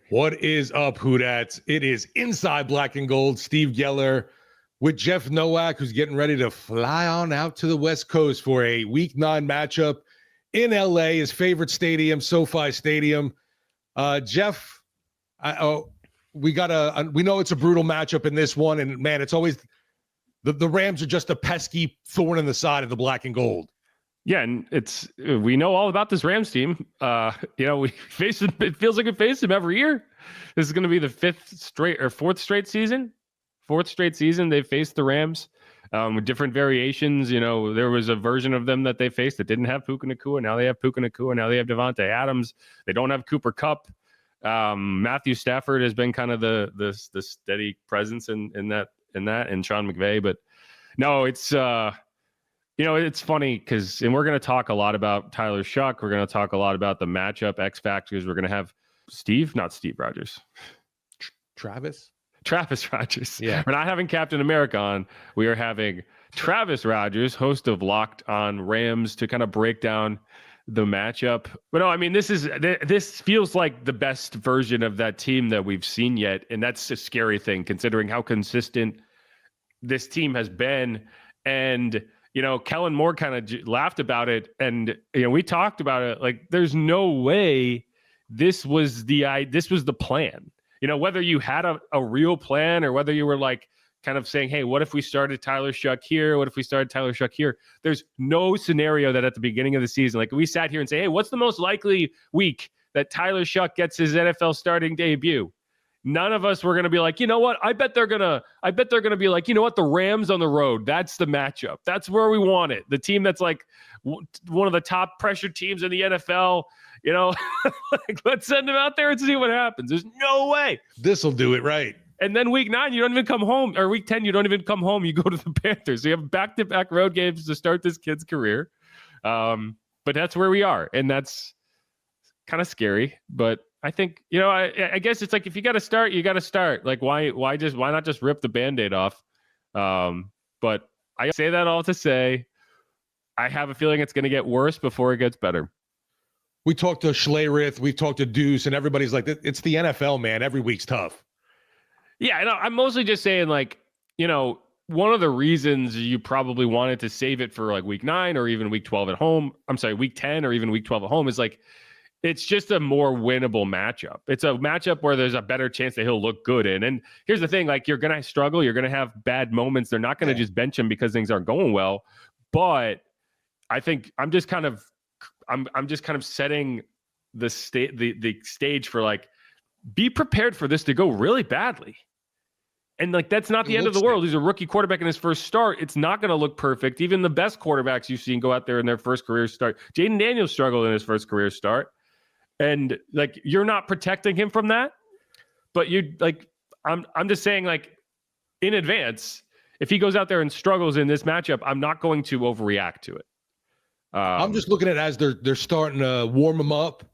What is up, Hootats? It is Inside Black and Gold. Steve Geller with Jeff Nowak, who's getting ready to fly on out to the West Coast for a Week 9 matchup in LA, his favorite stadium, SoFi Stadium. Jeff, we know it's a brutal matchup in this one, and man, it's always the Rams are just a pesky thorn in the side of the black and gold. Yeah, and we know all about this Rams team. We face them. It feels like we face them every year. This is going to be the fourth straight season they've faced the Rams with different variations. There was a version of them that they faced that didn't have Puka Nacua. Now they have Puka Nacua. Now they have Devontae Adams. They don't have Cooper Kupp. Matthew Stafford has been kind of the steady presence in that, and Sean McVay. But no, it's it's funny because, and we're going to talk a lot about Tyler Shough. We're going to talk a lot about the matchup X factors. We're going to have Travis Rodgers. Yeah. We're not having Captain America on. We are having Travis Rodgers, host of Locked on Rams, to kind of break down the matchup. But no, I mean, this feels like the best version of that team that we've seen yet. And that's a scary thing considering how consistent this team has been. And Kellen Moore kind of laughed about it, and we talked about it. Like, there's no way this was the plan. Whether you had a real plan or whether you were like kind of saying, hey, what if we started Tyler Shough here? What if we started Tyler Shough here? There's no scenario that at the beginning of the season, like we sat here and say, hey, what's the most likely week that Tyler Shough gets his NFL starting debut? None of us were going to be like, you know what? I bet they're going to be like, you know what? The Rams on the road. That's the matchup. That's where we want it. The team that's like one of the top pressure teams in the NFL, like, let's send them out there and see what happens. There's no way. This'll do it right. And then week 9, you don't even come home, or week 10, you don't even come home. You go to the Panthers. So you have back-to-back road games to start this kid's career. But that's where we are. And that's kind of scary, but I think, I guess it's like, if you got to start, you got to start. Like, why not just rip the Band-Aid off? But I say that all to say, I have a feeling it's going to get worse before it gets better. We talked to Schlereth, we've talked to Deuce, and everybody's like, it's the NFL, man. Every week's tough. Yeah, I'm mostly just saying, like, one of the reasons you probably wanted to save it for like week 9 or even week 12 at home, week 10 or even week 12 at home, is like, it's just a more winnable matchup. It's a matchup where there's a better chance that he'll look good in. And here's the thing, like, you're going to struggle. You're going to have bad moments. They're not going to just bench him because things aren't going well. But I think I'm just kind of setting the stage for, like, be prepared for this to go really badly. And, like, that's not the end of the world. He's a rookie quarterback in his first start. It's not going to look perfect. Even the best quarterbacks you've seen go out there in their first career start. Jaden Daniels struggled in his first career start. And, like, you're not protecting him from that, but I'm just saying, like, in advance, if he goes out there and struggles in this matchup, I'm not going to overreact to it. I'm just looking at it as they're starting to warm him up.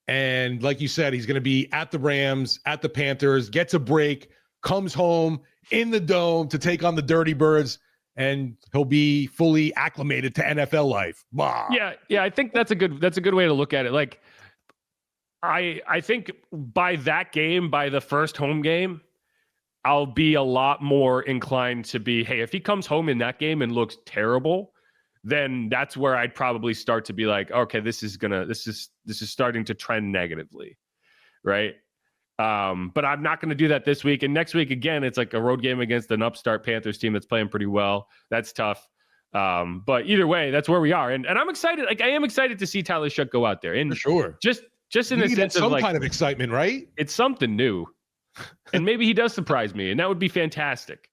And like you said, he's going to be at the Rams, at the Panthers, gets a break, comes home in the Dome to take on the Dirty Birds, and he'll be fully acclimated to NFL life. Bah. Yeah, I think that's a good way to look at it. Like, I think by the first home game, I'll be a lot more inclined to be, hey, if he comes home in that game and looks terrible, then that's where I'd probably start to be like, okay, this is starting to trend negatively, right? But I'm not going to do that this week. And next week, again, it's like a road game against an upstart Panthers team that's playing pretty well. That's tough. But either way, that's where we are. And I'm excited. Like, I am excited to see Tyler Shough go out there. And for sure. Just in the sense of, like, some kind of excitement, right? It's something new. And maybe he does surprise me, and that would be fantastic.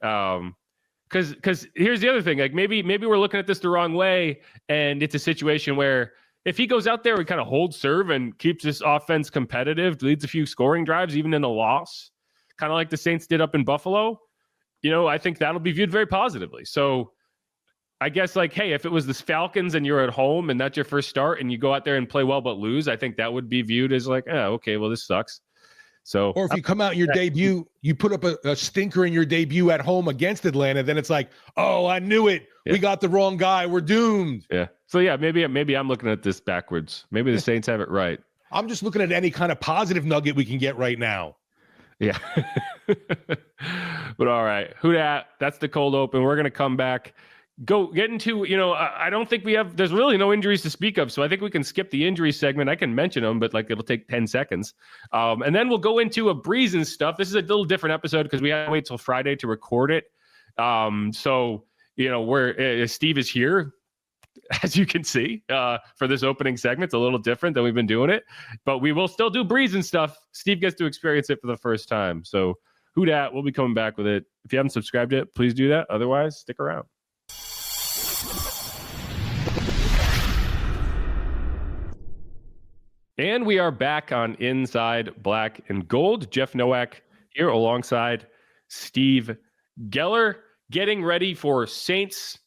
Because here's the other thing. Like, maybe we're looking at this the wrong way, and it's a situation where if he goes out there and kind of holds serve and keeps this offense competitive, leads a few scoring drives, even in a loss, kind of like the Saints did up in Buffalo, I think that'll be viewed very positively. So I guess, like, hey, if it was the Falcons and you're at home and that's your first start and you go out there and play well but lose, I think that would be viewed as like, oh, okay, well, this sucks. So, or if you come out in your debut, you put up a stinker in your debut at home against Atlanta, then it's like, oh, I knew it. Yeah. We got the wrong guy. We're doomed. Yeah. So yeah, maybe I'm looking at this backwards. Maybe the Saints have it right. I'm just looking at any kind of positive nugget we can get right now. Yeah. But all right, who dat? That's the cold open. We're going to come back, get into, I don't think there's really no injuries to speak of. So I think we can skip the injury segment. I can mention them, but it'll take 10 seconds. And then we'll go into a Brees and stuff. This is a little different episode because we have to wait till Friday to record it. So, Steve is here, as you can see, for this opening segment. It's a little different than we've been doing it, but we will still do Brees and stuff. Steve gets to experience it for the first time. So who dat? We'll be coming back with it. If you haven't subscribed yet, please do that. Otherwise, stick around. And we are back on Inside Black and Gold. Jeff Nowak here alongside Steve Geller, getting ready for Saints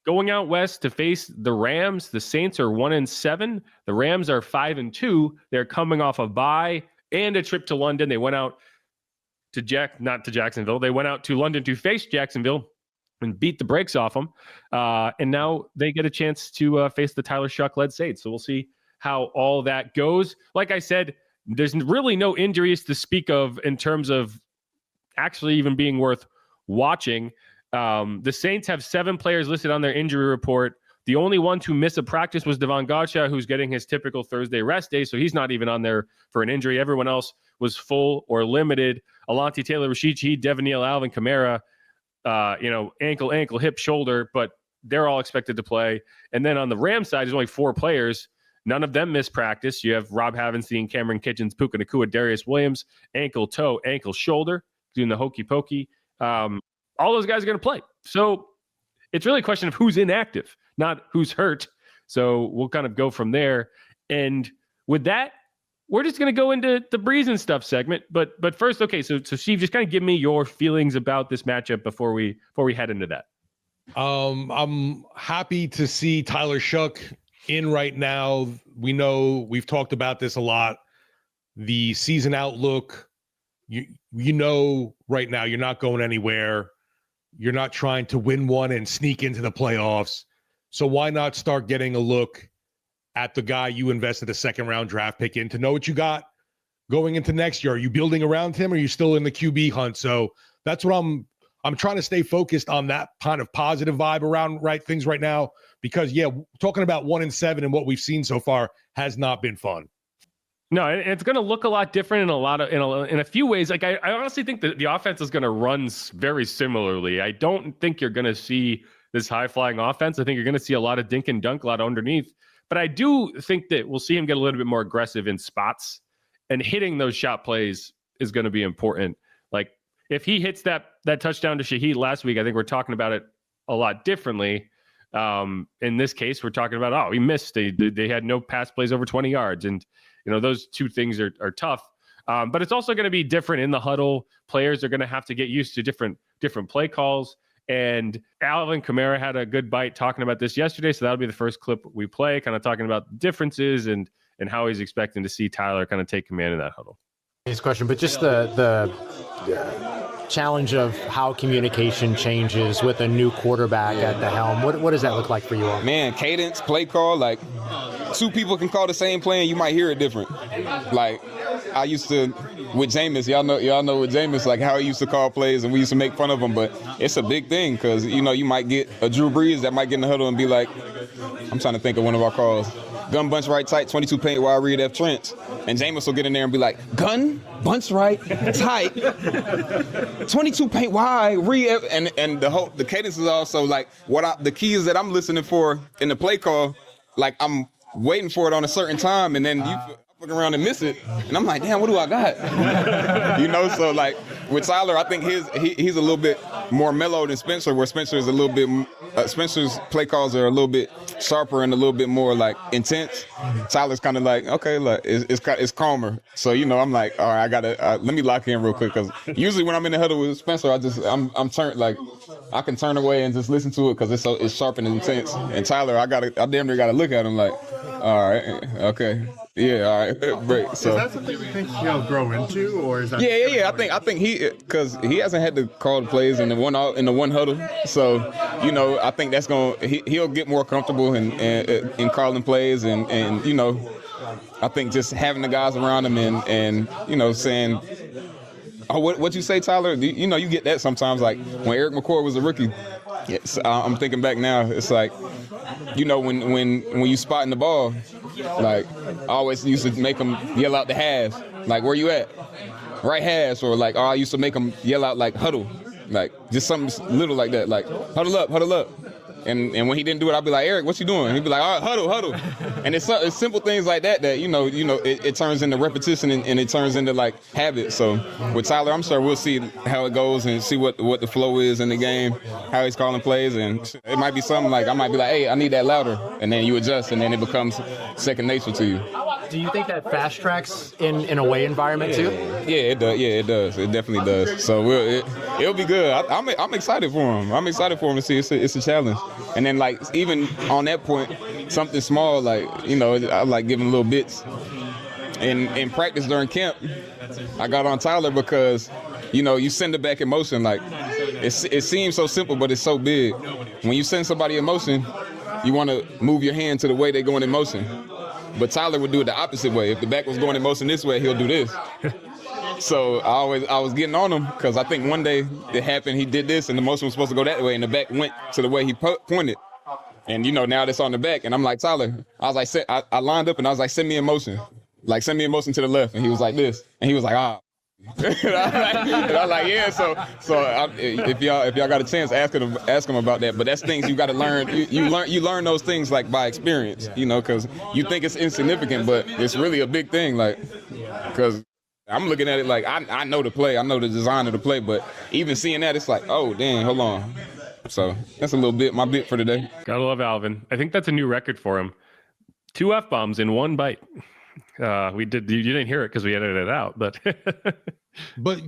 going out west to face the Rams. The Saints are 1-7. The Rams are 5-2. They're coming off a bye and a trip to London. They went out to not to Jacksonville. They went out to London to face Jacksonville and beat the brakes off them. And now they get a chance to face the Tyler Shough-led Saints. So we'll see how all that goes. Like I said, there's really no injuries to speak of in terms of actually even being worth watching. The Saints have 7 players listed on their injury report. The only one to miss a practice was Devon Gottschalk, who's getting his typical Thursday rest day, so he's not even on there for an injury. Everyone else was full or limited. Alontae Taylor, Rashid Shaheed, Devin Neal, Alvin Kamara, ankle, hip, shoulder, but they're all expected to play. And then on the Rams side, there's only 4 players. None of them missed practice. You have Rob Havenstein, Cameron Kitchens, Puka Nacua, Darius Williams, ankle, toe, ankle, shoulder, doing the hokey pokey. All those guys are going to play. So it's really a question of who's inactive, not who's hurt. So we'll kind of go from there. And with that, we're just going to go into the Brees and stuff segment. But first, okay, so Steve, just kind of give me your feelings about this matchup before we head into that. I'm happy to see Tyler Shough in right now. We know we've talked about this a lot. The season outlook, you know right now you're not going anywhere. You're not trying to win one and sneak into the playoffs. So why not start getting a look at the guy you invested a second-round draft pick in to know what you got going into next year? Are you building around him, or are you still in the QB hunt? So that's what I'm trying to stay focused on, that kind of positive vibe around things right now, because, talking about 1-7 and what we've seen so far has not been fun. No, it's going to look a lot different in a few ways. Like I honestly think that the offense is going to run very similarly. I don't think you're going to see this high-flying offense. I think you're going to see a lot of dink and dunk, a lot underneath. But I do think that we'll see him get a little bit more aggressive in spots, and hitting those shot plays is going to be important. Like if he hits that touchdown to Shaheed last week, I think we're talking about it a lot differently. In this case, we're talking about, he missed. They had no pass plays over 20 yards. And, those two things are tough. But it's also going to be different in the huddle. Players are going to have to get used to different play calls. And Alvin Kamara had a good bite talking about this yesterday. So that'll be the first clip we play, kind of talking about differences and how he's expecting to see Tyler kind of take command of that huddle. His question, but just the challenge of how communication changes with a new quarterback at the helm. What does that look like for you all? Man, cadence, play call, like 2 people can call the same play and you might hear it different. Like I used to with Jameis, y'all know with Jameis, like how he used to call plays and we used to make fun of him, but it's a big thing because you might get a Drew Brees that might get in the huddle and be like, I'm trying to think of one of our calls. Gun bunch right tight, 22 paint wide read F Trent. And Jameis will get in there and be like, gun bunch right tight, 22 paint wide read. And the cadence is also like the keys that I'm listening for in the play call. Like I'm waiting for it on a certain time, and then you look around and miss it, and I'm like, damn, what do I got? So like with Tyler, I think he's a little bit more mellow than Spencer, where Spencer is a little bit Spencer's play calls are a little bit sharper and a little bit more like intense. Tyler's kind of like, okay, like it's calmer. So I'm like, all right, I gotta let me lock in real quick, because usually when I'm in the huddle with Spencer, I'm turned, like I can turn away and just listen to it because it's sharp and intense. And Tyler, I damn near gotta look at him like, all right, okay. Yeah, all right, break. So Is that something you think he'll grow into, or is that? yeah. I think because he hasn't had to call the plays in the one huddle. So I think that's he'll get more comfortable in calling plays and I think just having the guys around him and saying, oh, what you say, Tyler? You get that sometimes. Like when Eric McCoy was a rookie, I'm thinking back now. It's like, when you spotting the ball, like I always used to make them yell out the hash, like where you at, right hash, or like I used to make them yell out like huddle, like just something little like that, like huddle up. And when he didn't do it, I'd be like, Eric, what you doing? He'd be like, all right, huddle. And it's simple things like that it turns into repetition and it turns into like habit. So with Tyler, I'm sure we'll see how it goes and see what the flow is in the game, how he's calling plays. And it might be something like I might be like, hey, I need that louder. And then you adjust and then it becomes second nature to you. Do you think that fast tracks in away environment too? Yeah, it does. Yeah, it does. It definitely does. So it'll be good. I'm excited for him. I'm excited for him to see. It's a challenge. And then like even on that point, something small like I like giving little bits. In practice during camp, I got on Tyler because you send it back in motion. Like it seems so simple, but it's so big. When you send somebody in motion, you want to move your hand to the way they're going in motion. But Tyler would do it the opposite way. If the back was going in motion this way, he'll do this. So I was getting on him because I think one day it happened. He did this, and the motion was supposed to go that way, and the back went to the way he pointed. And now that's on the back, and I'm like, Tyler, I was like, I lined up, and I was like, send me in motion. Like, send me in motion to the left. And he was like this, and he was like, ah. and I was like, yeah. So if y'all got a chance, ask him about that. But that's things you got to learn. You learn those things like by experience, because you think it's insignificant, but it's really a big thing. Like, because I'm looking at it like I know the play, I know the design of the play, but even seeing that, it's like, oh dang, hold on. So that's a little bit my bit for today. Gotta love Alvin. I think that's a new record for him. 2 F-bombs in one bite. You didn't hear it because we edited it out, but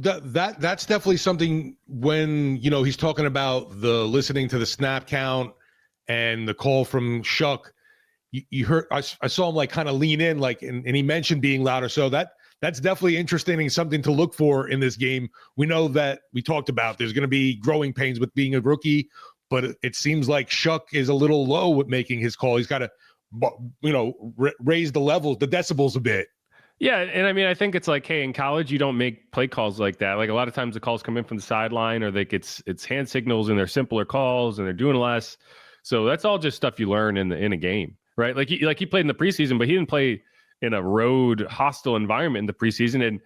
that's definitely something when he's talking about the listening to the snap count and the call from Shough. You heard I saw him like kind of lean in, like and he mentioned being louder. So that's definitely interesting and something to look for in this game. We know that we talked about there's going to be growing pains with being a rookie, but it seems like Shough is a little low with making his call. He's got to raise the levels, the decibels a bit. Yeah, and I mean, I think it's like, hey, in college, you don't make play calls like that. Like a lot of times the calls come in from the sideline, or it's hand signals and they're simpler calls and they're doing less. So that's all just stuff you learn in a game, right? Like he played in the preseason, but he didn't play in a road hostile environment in the preseason. And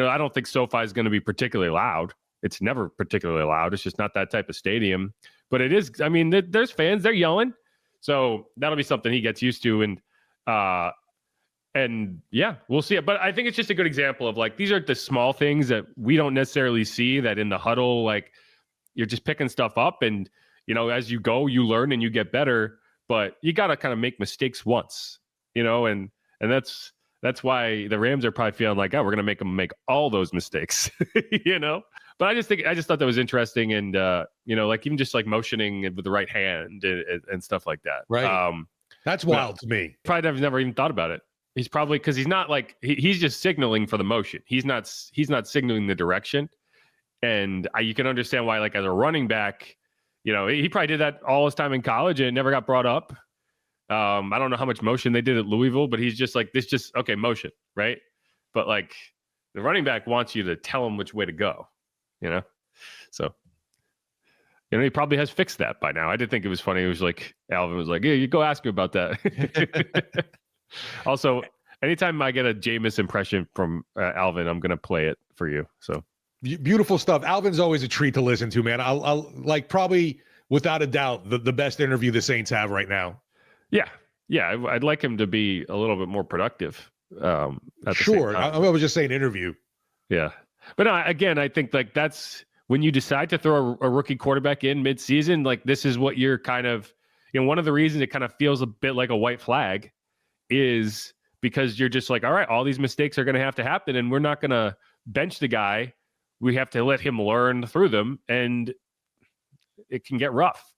I don't think SoFi is going to be particularly loud. It's never particularly loud. It's just not that type of stadium. But it is. I mean, there's fans. They're yelling. So that'll be something he gets used to. And yeah, we'll see it. But I think it's just a good example of like, these are the small things that we don't necessarily see, that in the huddle, like you're just picking stuff up and, as you go, you learn and you get better, but you got to kind of make mistakes once, and that's why the Rams are probably feeling like, oh, we're going to make them make all those mistakes, But I just thought that was interesting. And, like even just like motioning with the right hand and stuff like that. Right. That's wild to me. Probably have never even thought about it. He's probably, because he's not like, he's just signaling for the motion. He's not signaling the direction. And you can understand why, like as a running back, he probably did that all his time in college and it never got brought up. I don't know how much motion they did at Louisville, but he's just like, okay, motion, right? But like the running back wants you to tell him which way to go, So, he probably has fixed that by now. I did think it was funny. It was like, Alvin was like, yeah, you go ask him about that. Also, anytime I get a Jameis impression from Alvin, I'm going to play it for you. So beautiful stuff. Alvin's always a treat to listen to, man. I'll like probably without a doubt the best interview the Saints have right now. Yeah. I'd like him to be a little bit more productive. Sure. I was just saying interview. Yeah. But again, I think like that's when you decide to throw a rookie quarterback in mid-season, like this is what you're kind of, one of the reasons it kind of feels a bit like a white flag is because you're just like, all right, all these mistakes are going to have to happen and we're not going to bench the guy. We have to let him learn through them and it can get rough.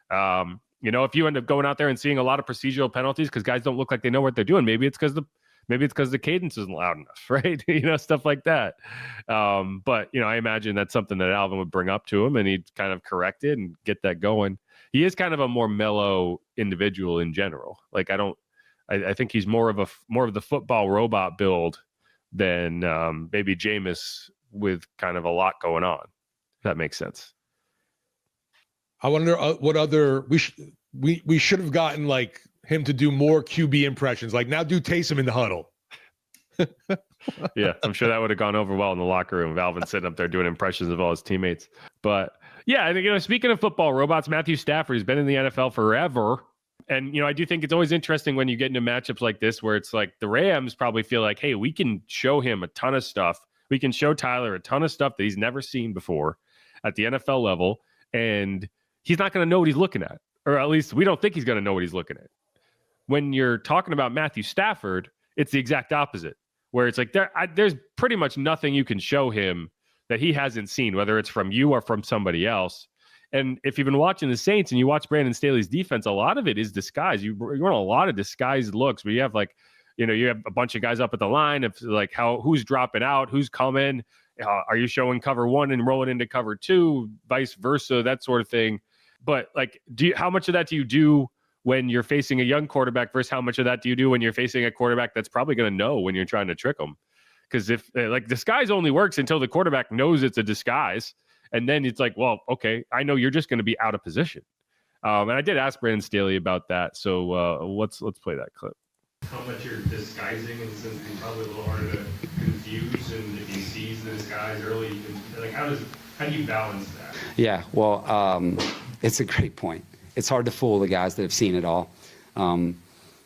If you end up going out there and seeing a lot of procedural penalties because guys don't look like they know what they're doing, maybe it's because Maybe it's because the cadence isn't loud enough, right? Stuff like that. But, I imagine that's something that Alvin would bring up to him and he'd kind of correct it and get that going. He is kind of a more mellow individual in general. Like, I think he's more of the football robot build than maybe Jameis with kind of a lot going on. If that makes sense. I wonder what other we should have gotten like him to do more QB impressions. Like now do Taysom in the huddle. Yeah, I'm sure that would have gone over well in the locker room. Alvin sitting up there doing impressions of all his teammates. But yeah, I think, speaking of football robots, Matthew Stafford has been in the NFL forever. And, I do think it's always interesting when you get into matchups like this, where it's like the Rams probably feel like, hey, we can show him a ton of stuff. We can show Tyler a ton of stuff that he's never seen before at the NFL level. And he's not going to know what he's looking at, or at least we don't think he's going to know what he's looking at. When you're talking about Matthew Stafford, it's the exact opposite, where it's like there's pretty much nothing you can show him that he hasn't seen, whether it's from you or from somebody else. And if you've been watching the Saints and you watch Brandon Staley's defense, a lot of it is disguise. You run a lot of disguised looks, but you have you have a bunch of guys up at the line of like who's dropping out, who's coming. Are you showing cover one and rolling into cover two, vice versa, that sort of thing. But like, how much of that do you do when you're facing a young quarterback versus how much of that do you do when you're facing a quarterback that's probably going to know when you're trying to trick them? Because if disguise only works until the quarterback knows it's a disguise. And then it's like, well, okay, I know you're just going to be out of position. And I did ask Brandon Staley about that. So let's play that clip. How much you're disguising is probably a little harder to confuse, and if he sees the disguise early, you can, like, how do you balance that? Yeah, well, it's a great point. It's hard to fool the guys that have seen it all.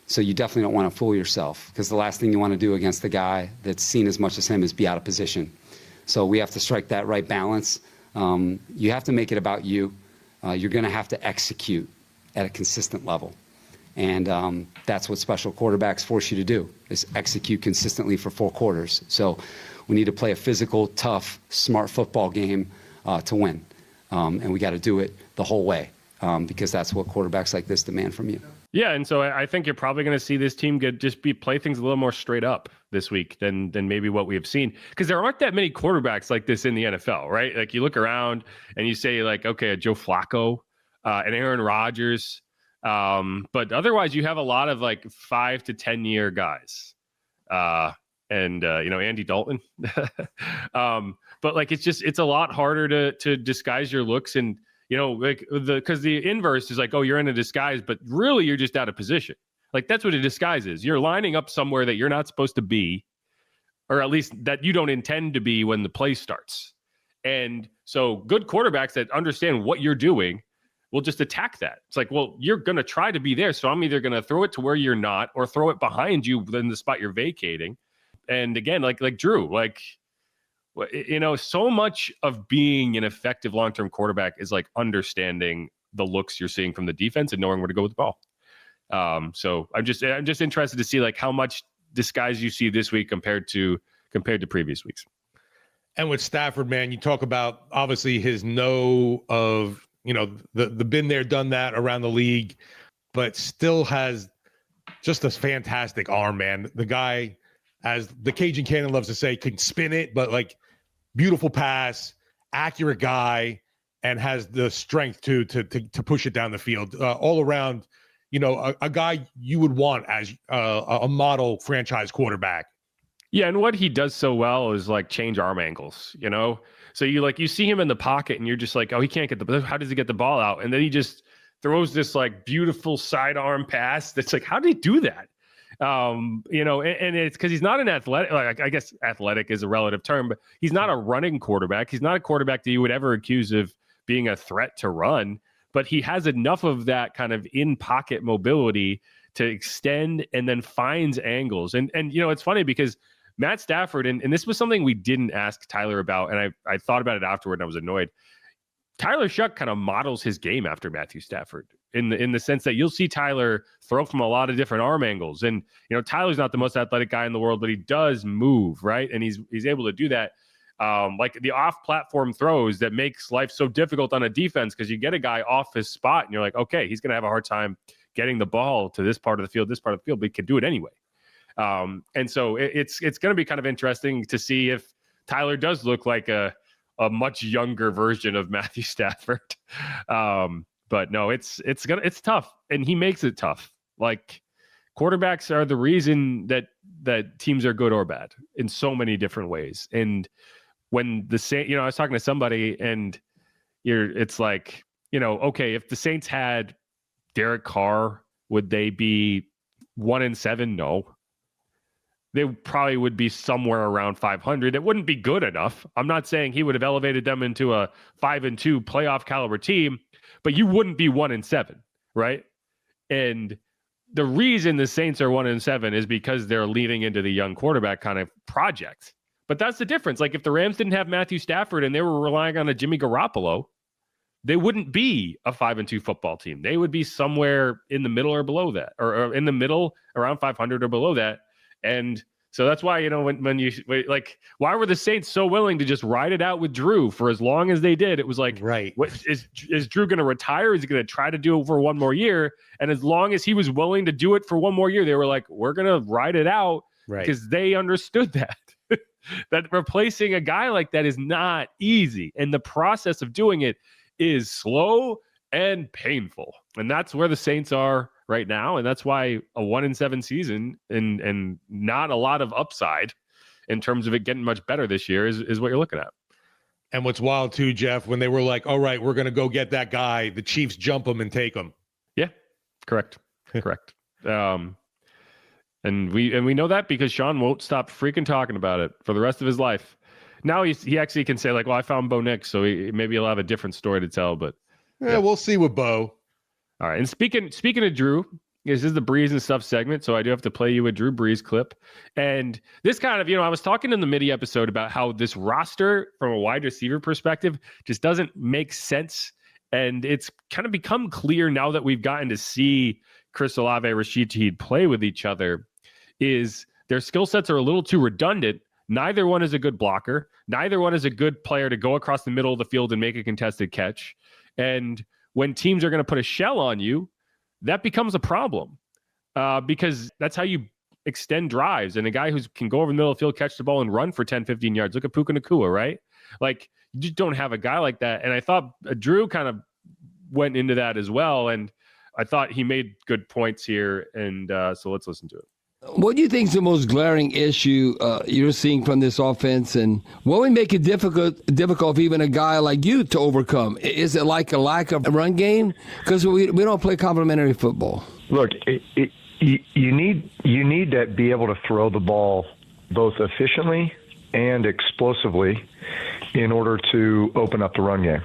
So you definitely don't want to fool yourself, because the last thing you want to do against the guy that's seen as much as him is be out of position. So we have to strike that right balance. You have to make it about you. You're going to have to execute at a consistent level. And that's what special quarterbacks force you to do, is execute consistently for 4 quarters. So we need to play a physical, tough, smart football game to win. And we got to do it the whole way, because that's what quarterbacks like this demand from you. Yeah, and so I think you're probably going to see this team play things a little more straight up this week than maybe what we have seen, because there aren't that many quarterbacks like this in the NFL, right? Like you look around and you say like, okay, a Joe Flacco, and Aaron Rodgers, but otherwise you have a lot of like 5 to 10 year guys, and Andy Dalton, but like it's a lot harder to disguise your looks, and because the inverse is like, oh, you're in a disguise, but really you're just out of position. Like that's what a disguise is. You're lining up somewhere that you're not supposed to be, or at least that you don't intend to be when the play starts. And so good quarterbacks that understand what you're doing will just attack that. It's like, well, you're going to try to be there. So I'm either going to throw it to where you're not or throw it behind you in the spot you're vacating. And again, like Drew, so much of being an effective long-term quarterback is like understanding the looks you're seeing from the defense and knowing where to go with the ball. So I'm just interested to see like how much disguise you see this week compared to previous weeks. And with Stafford, man, you talk about obviously his know of, the been there, done that around the league, but still has just a fantastic arm, man. The guy, as the Cajun Cannon loves to say, can spin it, but like beautiful pass, accurate guy, and has the strength to push it down the field. All around, a guy you would want as a model franchise quarterback. Yeah, and what he does so well is like change arm angles, So you see him in the pocket and you're just like, oh, he can't how does he get the ball out? And then he just throws this like beautiful sidearm pass that's like, how did he do that? And it's because he's not an athletic, like I guess athletic is a relative term, but he's not a running quarterback. He's not a quarterback that you would ever accuse of being a threat to run, but he has enough of that kind of in pocket mobility to extend and then finds angles. And it's funny because Matt Stafford, and this was something we didn't ask Tyler about, and I thought about it afterward and I was annoyed. Tyler Shough kind of models his game after Matthew Stafford in the sense that you'll see Tyler throw from a lot of different arm angles. And, Tyler's not the most athletic guy in the world, but he does move, right? And he's able to do that. Like the off-platform throws that makes life so difficult on a defense, because you get a guy off his spot and you're like, okay, he's going to have a hard time getting the ball to this part of the field, but he can do it anyway. And so it's going to be kind of interesting to see if Tyler does look like a much younger version of Matthew Stafford. But no, it's tough, and he makes it tough. Like, quarterbacks are the reason that teams are good or bad in so many different ways. And when the Saints, I was talking to somebody, and it's like, okay, if the Saints had Derek Carr, would they be 1-7? No. They probably would be somewhere around 500. It wouldn't be good enough. I'm not saying he would have elevated them into a 5-2 playoff caliber team, but you wouldn't be 1-7, right? And the reason the Saints are 1-7 is because they're leading into the young quarterback kind of project. But that's the difference. Like, if the Rams didn't have Matthew Stafford and they were relying on a Jimmy Garoppolo, they wouldn't be a 5-2 football team. They would be somewhere in the middle or below that, or in the middle around 500 or below that. And so that's why, when you like, why were the Saints so willing to just ride it out with Drew for as long as they did? It was like, right. What is Drew going to retire? Is he going to try to do it for one more year? And as long as he was willing to do it for one more year, they were like, we're going to ride it out, right? Because they understood that that replacing a guy like that is not easy, and the process of doing it is slow and painful. And that's where the Saints are right now. And that's why a 1-7 season and not a lot of upside in terms of it getting much better this year is what you're looking at. And what's wild too, Jeff, when they were like, all right, we're going to go get that guy, the Chiefs jump him and take him. Yeah, correct. And we know that because Sean won't stop freaking talking about it for the rest of his life. Now he actually can say, like, well, I found Bo Nix, so maybe he'll have a different story to tell. But yeah, we'll see with Bo. All right. And speaking of Drew, this is the Brees and Stuff segment, so I do have to play you a Drew Brees clip. And this kind of, I was talking in the midi episode about how this roster from a wide receiver perspective just doesn't make sense. And it's kind of become clear now that we've gotten to see Chris Olave, Rashid Shaheed play with each other, is their skill sets are a little too redundant. Neither one is a good blocker. Neither one is a good player to go across the middle of the field and make a contested catch. And when teams are going to put a shell on you, that becomes a problem because that's how you extend drives. And a guy who can go over the middle of the field, catch the ball, and run for 10, 15 yards. Look at Puka Nacua, right? Like, you just don't have a guy like that. And I thought Drew kind of went into that as well. And I thought he made good points here. And so let's listen to it. What do you think is the most glaring issue you're seeing from this offense, and what would make it difficult for even a guy like you to overcome? Is it like a lack of a run game? Because we don't play complementary football. Look, you need to be able to throw the ball both efficiently and explosively in order to open up the run game.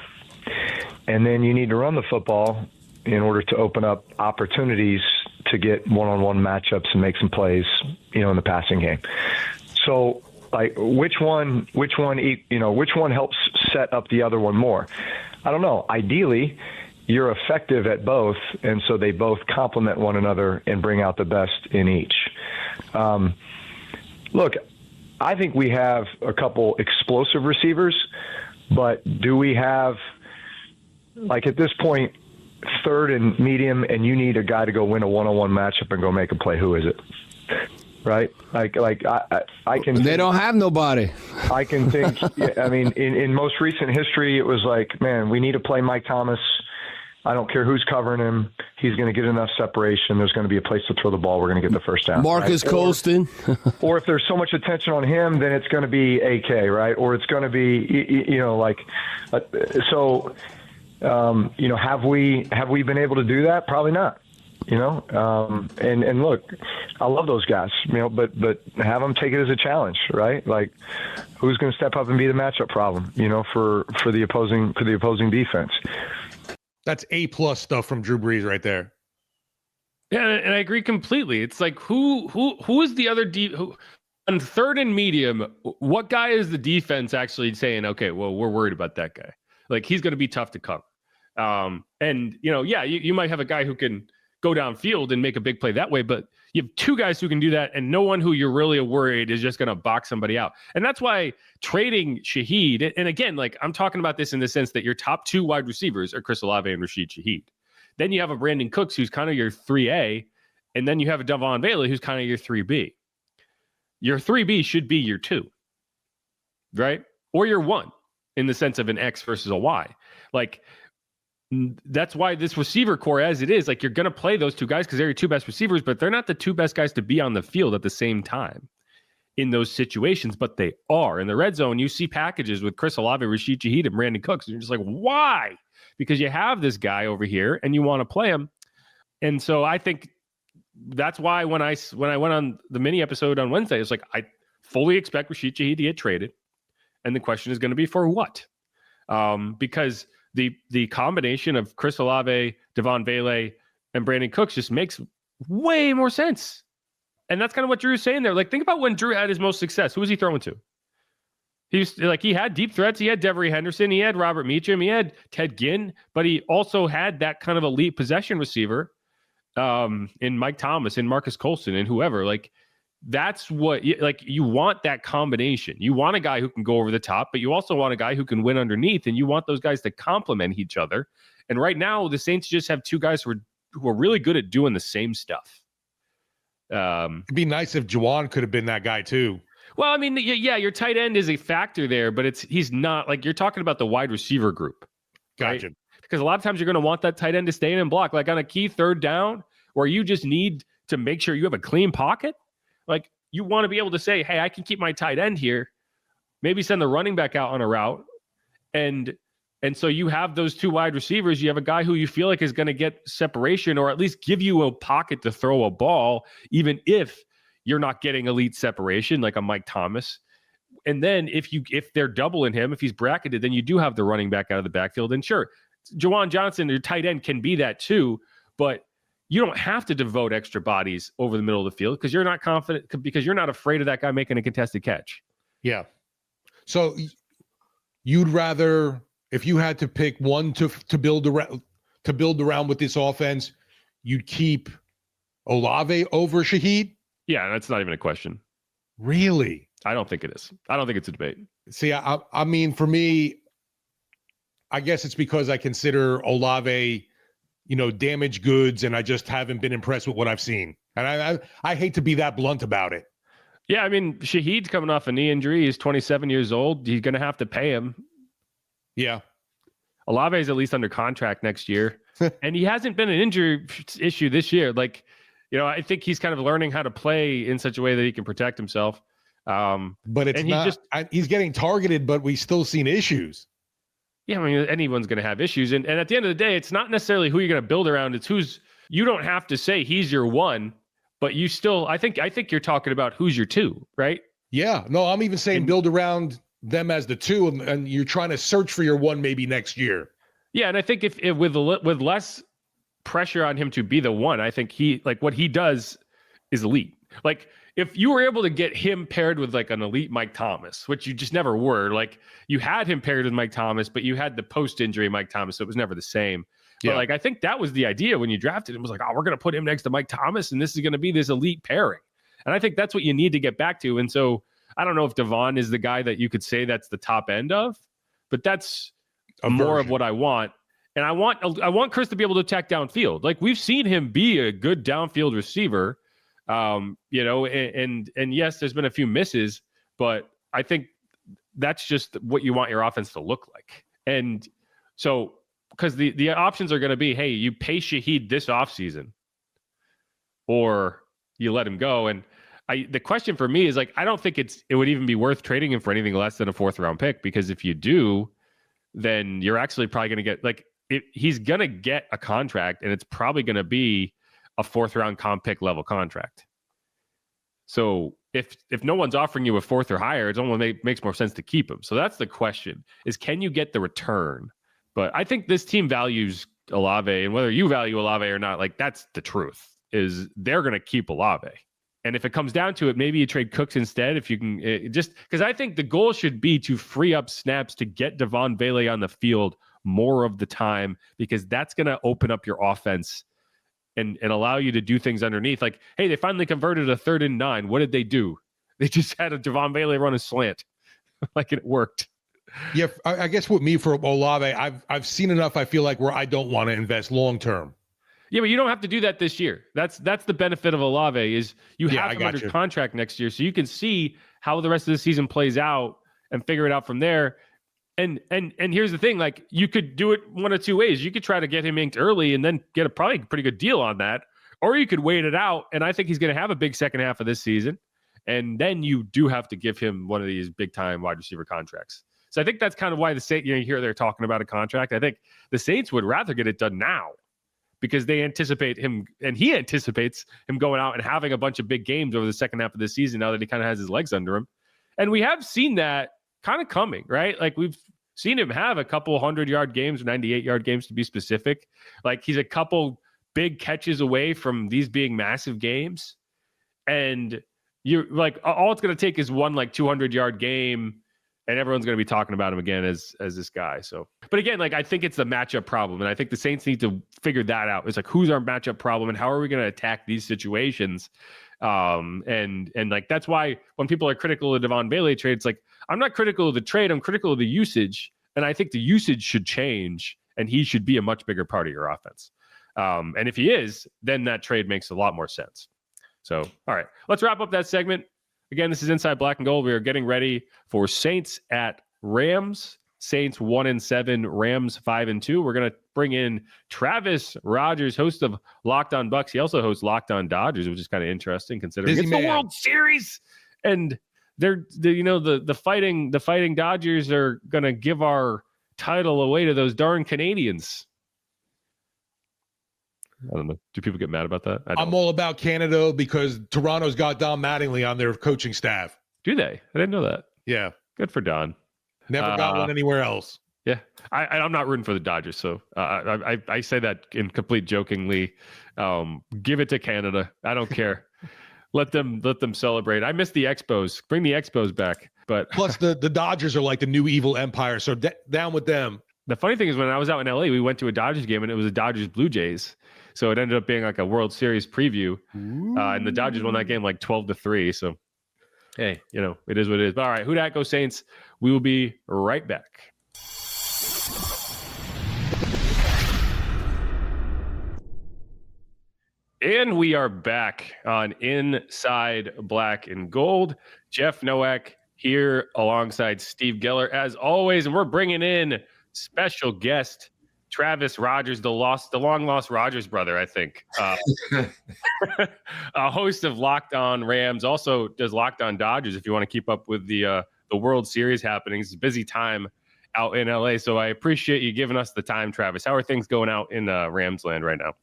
And then you need to run the football in order to open up opportunities to get one-on-one matchups and make some plays, in the passing game. So, like, which one helps set up the other one more? I don't know. Ideally, you're effective at both, and so they both complement one another and bring out the best in each. Look, I think we have a couple explosive receivers, but do we have, like, at this point, third and medium, and you need a guy to go win a one-on-one matchup and go make a play? Who is it? Right? Like I can. They don't have nobody. I can think. I mean, in most recent history, it was like, man, we need to play Mike Thomas. I don't care who's covering him. He's going to get enough separation. There's going to be a place to throw the ball. We're going to get the first down. Marcus Colston. Or if there's so much attention on him, then it's going to be AK, right? Or it's going to be, so. Have we been able to do that? Probably not. And look, I love those guys. But have them take it as a challenge, right? Like, who's going to step up and be the matchup problem? For the opposing defense. That's A+ stuff from Drew Brees right there. Yeah, and I agree completely. It's like who is the other on third and medium? What guy is the defense actually saying? Okay, well, we're worried about that guy. Like, he's going to be tough to cover. And you might have a guy who can go downfield and make a big play that way, but you have two guys who can do that, and no one who you're really worried is just going to box somebody out. And that's why trading Shaheed, and again, like, I'm talking about this in the sense that your top two wide receivers are Chris Olave and Rashid Shaheed. Then you have a Brandon Cooks who's kind of your 3A, and then you have a Devon Bailey who's kind of your 3B. your 3B should be your 2, right? Or your 1 in the sense of an X versus a Y. Like, that's why this receiver core as it is, like, you're going to play those 2 guys because they're your 2 best receivers, but they're not the 2 best guys to be on the field at the same time in those situations, but they are. In the red zone, you see packages with Chris Olave, Rashid Shaheed, and Brandon Cooks, and you're just like, why? Because you have this guy over here and you want to play him. And so I think that's why when I went on the mini episode on Wednesday, it's like, I fully expect Rashid Shaheed to get traded. And the question is going to be for what? Because the combination of Chris Olave, Devon Vele, and Brandon Cooks just makes way more sense. And that's kind of what Drew's saying there. Like, think about when Drew had his most success. Who was he throwing to? He had deep threats. He had Devery Henderson. He had Robert Meacham. He had Ted Ginn. But he also had that kind of elite possession receiver in Mike Thomas and Marcus Colston and whoever. Like, that's what, like, you want that combination. You want a guy who can go over the top, but you also want a guy who can win underneath, and you want those guys to complement each other. And right now, the Saints just have 2 guys who are really good at doing the same stuff. It'd be nice if Juwan could have been that guy too. Well, I mean, yeah, your tight end is a factor there, but he's not, like, you're talking about the wide receiver group. Gotcha. Right? Because a lot of times you're going to want that tight end to stay in and block, like on a key 3rd down where you just need to make sure you have a clean pocket. Like, you want to be able to say, hey, I can keep my tight end here, maybe send the running back out on a route. And so you have those 2 wide receivers. You have a guy who you feel like is going to get separation or at least give you a pocket to throw a ball, even if you're not getting elite separation like a Mike Thomas. And then if they're doubling him, if he's bracketed, then you do have the running back out of the backfield. And sure, Juwan Johnson, your tight end, can be that too, but you don't have to devote extra bodies over the middle of the field because you're not confident, because you're not afraid of that guy making a contested catch. Yeah. So you'd rather, if you had to pick one to build around with this offense, you'd keep Olave over Shaheed? Yeah, that's not even a question. Really? I don't think it is. I don't think it's a debate. See, I mean, for me, I guess it's because I consider Olave, damaged goods, and I just haven't been impressed with what I've seen. And I hate to be that blunt about it. Yeah, I mean, Shaheed's coming off a knee injury. He's 27 years old. You're going to have to pay him. Yeah. Olave is at least under contract next year. And he hasn't been an injury issue this year. Like, I think he's kind of learning how to play in such a way that he can protect himself. But it's not, he's getting targeted, but we've still seen issues. Yeah, I mean, anyone's going to have issues. And at the end of the day, it's not necessarily who you're going to build around. It's you don't have to say he's your 1, but you still, I think you're talking about who's your 2, right? Yeah. No, I'm even saying build around them as the 2, and you're trying to search for your 1 maybe next year. Yeah, and I think if with less pressure on him to be the 1, I think what he does is elite. Like, if you were able to get him paired with like an elite Mike Thomas, which you just never were, like, you had him paired with Mike Thomas, but you had the post-injury Mike Thomas, so it was never the same. Yeah. But like, I think that was the idea when you drafted him, was like, oh, we're going to put him next to Mike Thomas, and this is going to be this elite pairing. And I think that's what you need to get back to. And so I don't know if Devon is the guy that you could say that's the top end of, but that's more of what I want. And I want Chris to be able to attack downfield. Like, we've seen him be a good downfield receiver. And yes, there's been a few misses, but I think that's just what you want your offense to look like. And so, because the options are going to be, hey, you pay Shaheed this offseason, or you let him go. And the question for me is, like, I don't think it would even be worth trading him for anything less than a 4th round pick, because if you do, then you're actually probably going to get, like, he's going to get a contract, and it's probably going to be a 4th round comp pick level contract. So if no one's offering you a 4th or higher, it's almost makes more sense to keep him. So that's the question, is can you get the return? But I think this team values Olave, and whether you value Olave or not, like, that's the truth, is they're going to keep Olave. And if it comes down to it, maybe you trade Cooks instead, if you can, just because I think the goal should be to free up snaps to get Devon Vele on the field more of the time, because that's going to open up your offense and allow you to do things underneath. Like, hey, they finally converted a 3rd and 9. What did they do? They just had a Devon Vele run a slant. Like, it worked. Yeah, I guess with me for Olave, I've seen enough, I feel like, where I don't want to invest long term. Yeah, but you don't have to do that this year. That's the benefit of Olave is you have him under contract next year, so you can see how the rest of the season plays out and figure it out from there. And here's the thing, like you could do it one of two ways. You could try to get him inked early and then get a probably pretty good deal on that, or you could wait it out. And I think he's going to have a big second half of this season, and then you do have to give him one of these big time wide receiver contracts. So I think that's kind of why the Saints, you hear they're talking about a contract. I think the Saints would rather get it done now because they anticipate him, and he anticipates him going out and having a bunch of big games over the second half of the season now that he kind of has his legs under him. And we have seen that kind of coming, right? Like we've seen him have a couple 100-yard games, 98-yard games to be specific. Like he's a couple big catches away from these being massive games. And you're like, all it's going to take is one like 200-yard game, and everyone's going to be talking about him again as this guy. So, but again, like I think it's the matchup problem, and I think the Saints need to figure that out. It's like, who's our matchup problem, and how are we going to attack these situations? And like that's why when people are critical of the Devon Bailey trade, it's like I'm not critical of the trade, I'm critical of the usage, and I think the usage should change, and he should be a much bigger part of your offense. And if he is, then that trade makes a lot more sense. So, all right, let's wrap up that segment. Again, this is Inside Black and Gold. We are getting ready for Saints at Rams. Saints 1-7, Rams 5-2. We're going to bring in Travis Rodgers, host of Locked On Bucks. He also hosts Locked On Dodgers, which is kind of interesting considering it's the World Series, and the fighting Dodgers are going to give our title away to those darn Canadians. I don't know. Do people get mad about that? I'm all about Canada because Toronto's got Don Mattingly on their coaching staff. Do they? I didn't know that. Yeah. Good for Don. Never got one anywhere else. Yeah. I'm not rooting for the Dodgers, so I say that in complete jokingly. Give it to Canada. I don't care. Let them celebrate. I miss the Expos. Bring the Expos back. But plus the Dodgers are like the new evil empire, so down with them. The funny thing is when I was out in LA, we went to a Dodgers game and it was a Dodgers Blue Jays. So it ended up being like a World Series preview. And the Dodgers won that game like 12-3. So, hey, it is what it is. But all right, who dat go Saints? We will be right back. And we are back on Inside Black and Gold. Jeff Nowak here alongside Steve Geller as always. And we're bringing in special guest Travis Rodgers, the long lost Rodgers brother, I think. A host of Locked On Rams, also does Locked On Dodgers if you want to keep up with the World Series happenings. It's a busy time out in LA. So I appreciate you giving us the time, Travis. How are things going out in Rams land right now?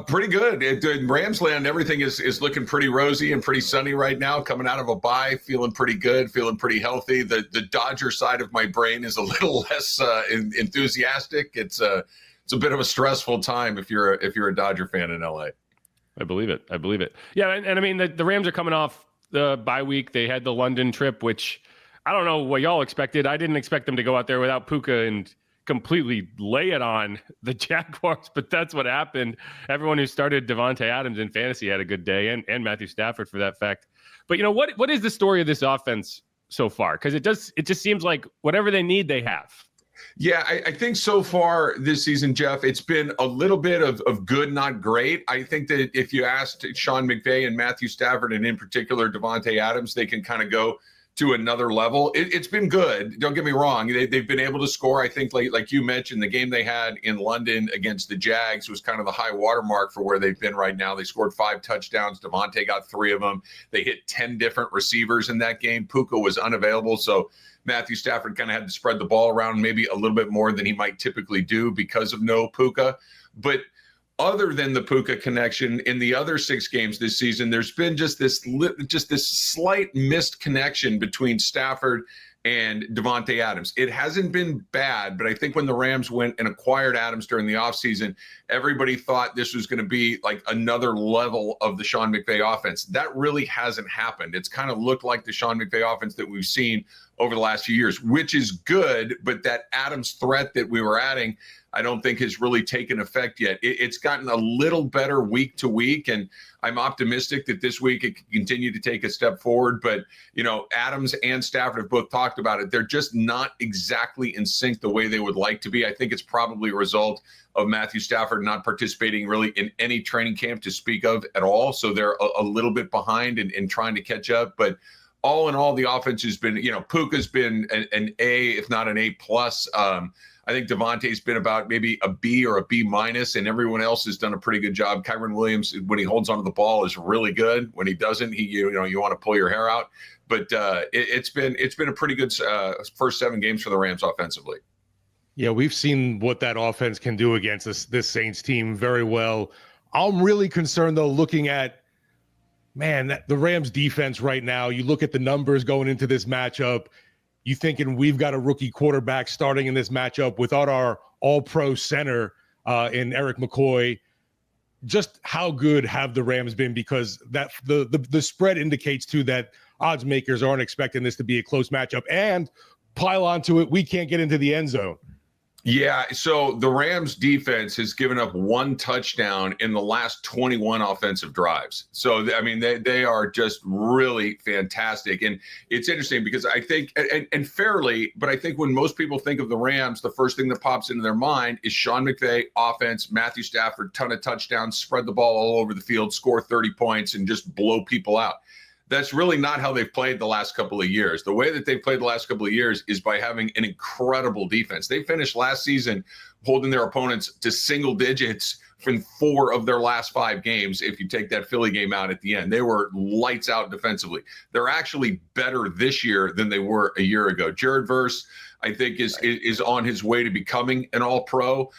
Pretty good. In Ramsland, everything is looking pretty rosy and pretty sunny right now. Coming out of a bye, feeling pretty good, feeling pretty healthy. The Dodger side of my brain is a little less enthusiastic. It's a bit of a stressful time if you're a Dodger fan in LA. I believe it. Yeah, and I mean the Rams are coming off the bye week. They had the London trip, which I don't know what y'all expected. I didn't expect them to go out there without Puka and completely lay it on the Jaguars, but that's what happened. Everyone who started Devontae Adams in fantasy had a good day, and Matthew Stafford for that fact. But what is the story of this offense so far? Because it just seems like whatever they need, they have. Yeah, I think so far this season, Jeff, it's been a little bit of good, not great. I think that if you asked Sean McVay and Matthew Stafford, and in particular Devontae Adams, they can kind of go to another level. It's been good. Don't get me wrong. They've been able to score. I think like you mentioned, the game they had in London against the Jags was kind of the high watermark for where they've been right now. They scored 5 touchdowns. Devontae got 3 of them. They hit 10 different receivers in that game. Puka was unavailable. So Matthew Stafford kind of had to spread the ball around maybe a little bit more than he might typically do because of no Puka. But other than the Puka connection, in the other 6 games this season, there's been just this slight missed connection between Stafford and Devontae Adams. It hasn't been bad, but I think when the Rams went and acquired Adams during the offseason, everybody thought this was going to be like another level of the Sean McVay offense. That really hasn't happened. It's kind of looked like the Sean McVay offense that we've seen over the last few years, which is good. But that Adams threat that we were adding, I don't think has really taken effect yet. It's gotten a little better week to week, and I'm optimistic that this week it can continue to take a step forward. But, Adams and Stafford have both talked about it. They're just not exactly in sync the way they would like to be. I think it's probably a result of Matthew Stafford not participating really in any training camp to speak of at all. So they're a little bit behind and trying to catch up. But all in all, the offense has been, Puka's been an A, if not an A plus. I think Devontae's been about maybe a B or a B minus, and everyone else has done a pretty good job. Kyren Williams, when he holds onto the ball, is really good. When he doesn't, you want to pull your hair out. But it's been a pretty good first 7 games for the Rams offensively. Yeah, we've seen what that offense can do against this Saints team very well. I'm really concerned, though, looking at, the Rams defense right now. You look at the numbers going into this matchup. You thinking we've got a rookie quarterback starting in this matchup without our all-pro center in Eric McCoy. Just how good have the Rams been? Because that the spread indicates, too, that odds makers aren't expecting this to be a close matchup. And pile onto it, we can't get into the end zone. Yeah, so the Rams defense has given up 1 touchdown in the last 21 offensive drives. So, they are just really fantastic. And it's interesting because I think, and fairly, but I think when most people think of the Rams, the first thing that pops into their mind is Sean McVay offense, Matthew Stafford, ton of touchdowns, spread the ball all over the field, score 30 points, and just blow people out. That's really not how they've played the last couple of years. The way that they've played the last couple of years is by having an incredible defense. They finished last season holding their opponents to single digits from 4 of their last 5 games. If you take that Philly game out at the end, they were lights out defensively. They're actually better this year than they were a year ago. Jared Verse, I think, is on his way to becoming an all-pro.